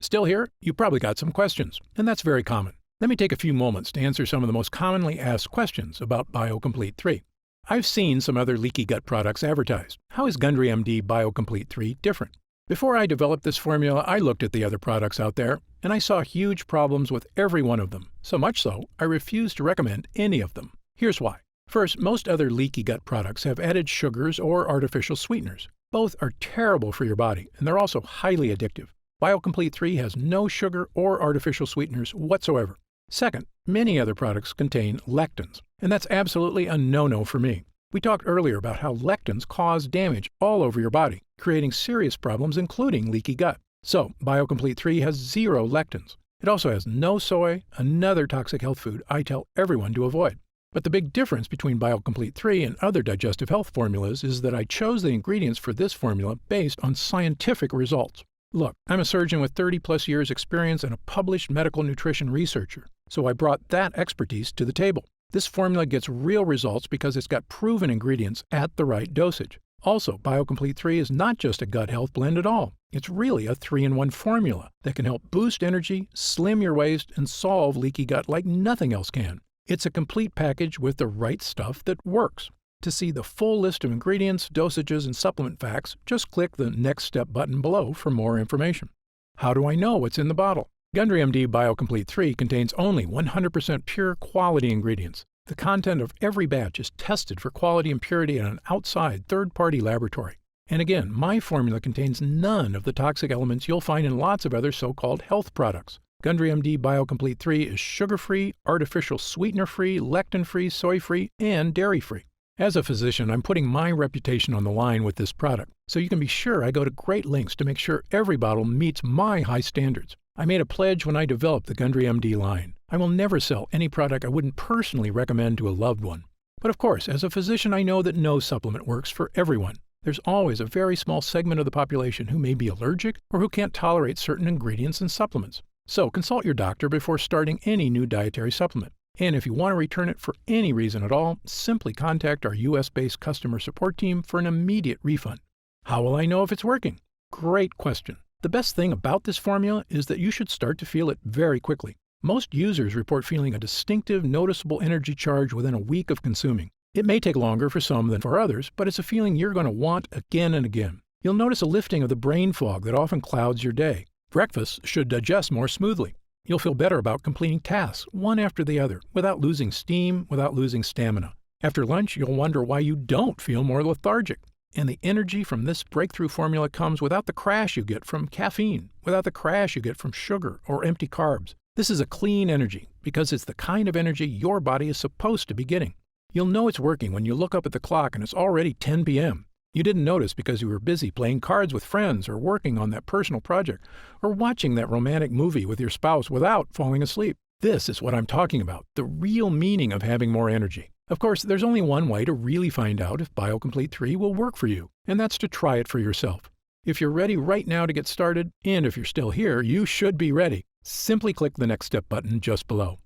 Still here? You probably got some questions, and that's very common. Let me take a few moments to answer some of the most commonly asked questions about BioComplete 3. I've seen some other leaky gut products advertised. How is Gundry MD BioComplete 3 different? Before I developed this formula, I looked at the other products out there, and I saw huge problems with every one of them. So much so, I refuse to recommend any of them. Here's why. First, most other leaky gut products have added sugars or artificial sweeteners. Both are terrible for your body, and they're also highly addictive. BioComplete 3 has no sugar or artificial sweeteners whatsoever. Second, many other products contain lectins, and that's absolutely a no-no for me. We talked earlier about how lectins cause damage all over your body, creating serious problems including leaky gut. So, BioComplete 3 has 0 lectins. It also has no soy, another toxic health food I tell everyone to avoid. But the big difference between BioComplete 3 and other digestive health formulas is that I chose the ingredients for this formula based on scientific results. Look, I'm a surgeon with 30-plus years experience and a published medical nutrition researcher, so I brought that expertise to the table. This formula gets real results because it's got proven ingredients at the right dosage. Also, BioComplete 3 is not just a gut health blend at all. It's really a 3-in-1 formula that can help boost energy, slim your waist, and solve leaky gut like nothing else can. It's a complete package with the right stuff that works. To see the full list of ingredients, dosages, and supplement facts, just click the Next Step button below for more information. How do I know what's in the bottle? Gundry MD BioComplete 3 contains only 100% pure quality ingredients. The content of every batch is tested for quality and purity in an outside third-party laboratory. And again, my formula contains none of the toxic elements you'll find in lots of other so-called health products. Gundry MD BioComplete 3 is sugar-free, artificial sweetener-free, lectin-free, soy-free, and dairy-free. As a physician, I'm putting my reputation on the line with this product, so you can be sure I go to great lengths to make sure every bottle meets my high standards. I made a pledge when I developed the Gundry MD line. I will never sell any product I wouldn't personally recommend to a loved one. But of course, as a physician, I know that no supplement works for everyone. There's always a very small segment of the population who may be allergic or who can't tolerate certain ingredients and supplements. So consult your doctor before starting any new dietary supplement. And if you want to return it for any reason at all, simply contact our US-based customer support team for an immediate refund. How will I know if it's working? Great question. The best thing about this formula is that you should start to feel it very quickly. Most users report feeling a distinctive, noticeable energy charge within a week of consuming. It may take longer for some than for others, but it's a feeling you're going to want again and again. You'll notice a lifting of the brain fog that often clouds your day. Breakfast should digest more smoothly. You'll feel better about completing tasks, one after the other, without losing steam, without losing stamina. After lunch, you'll wonder why you don't feel more lethargic. And the energy from this breakthrough formula comes without the crash you get from caffeine, without the crash you get from sugar or empty carbs. This is a clean energy because it's the kind of energy your body is supposed to be getting. You'll know it's working when you look up at the clock and it's already 10 p.m. You didn't notice because you were busy playing cards with friends or working on that personal project or watching that romantic movie with your spouse without falling asleep. This is what I'm talking about, the real meaning of having more energy. Of course, there's only one way to really find out if BioComplete 3 will work for you, and that's to try it for yourself. If you're ready right now to get started, and if you're still here, you should be ready. Simply click the Next Step button just below.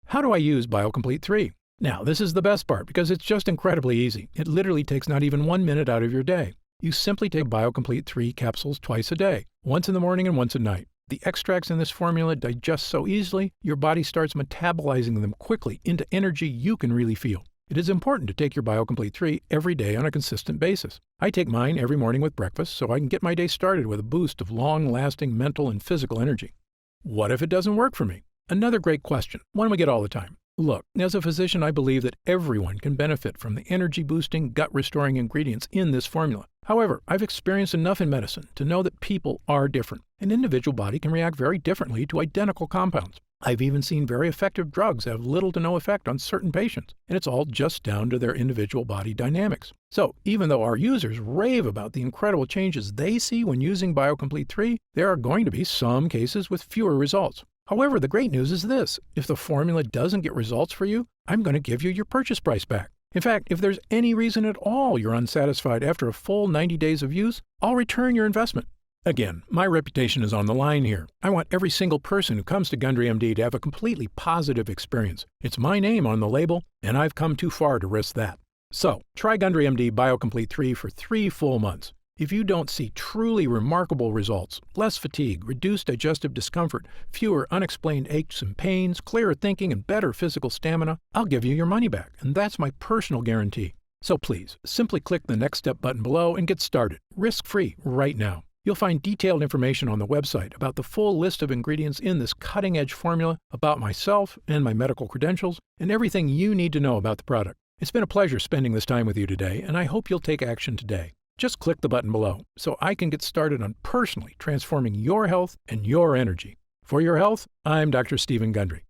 How do I use BioComplete 3? Now, this is the best part because it's just incredibly easy. It literally takes not even 1 minute out of your day. You simply take BioComplete 3 capsules twice a day, once in the morning and once at night. The extracts in this formula digest so easily, your body starts metabolizing them quickly into energy you can really feel. It is important to take your BioComplete 3 every day on a consistent basis. I take mine every morning with breakfast so I can get my day started with a boost of long-lasting mental and physical energy. What if it doesn't work for me? Another great question, one we get all the time. Look, as a physician, I believe that everyone can benefit from the energy-boosting, gut-restoring ingredients in this formula. However, I've experienced enough in medicine to know that people are different. An individual body can react very differently to identical compounds. I've even seen very effective drugs have little to no effect on certain patients, and it's all just down to their individual body dynamics. So, even though our users rave about the incredible changes they see when using BioComplete 3, there are going to be some cases with fewer results. However, the great news is this: if the formula doesn't get results for you, I'm going to give you your purchase price back. In fact, if there's any reason at all you're unsatisfied after a full 90 days of use, I'll return your investment. Again, my reputation is on the line here. I want every single person who comes to Gundry MD to have a completely positive experience. It's my name on the label, and I've come too far to risk that. So, try Gundry MD BioComplete 3 for 3 full months. If you don't see truly remarkable results, less fatigue, reduced digestive discomfort, fewer unexplained aches and pains, clearer thinking, and better physical stamina, I'll give you your money back, and that's my personal guarantee. So please, simply click the Next Step button below and get started, risk-free, right now. You'll find detailed information on the website about the full list of ingredients in this cutting-edge formula, about myself and my medical credentials, and everything you need to know about the product. It's been a pleasure spending this time with you today, and I hope you'll take action today. Just click the button below so I can get started on personally transforming your health and your energy. For your health, I'm Dr. Stephen Gundry.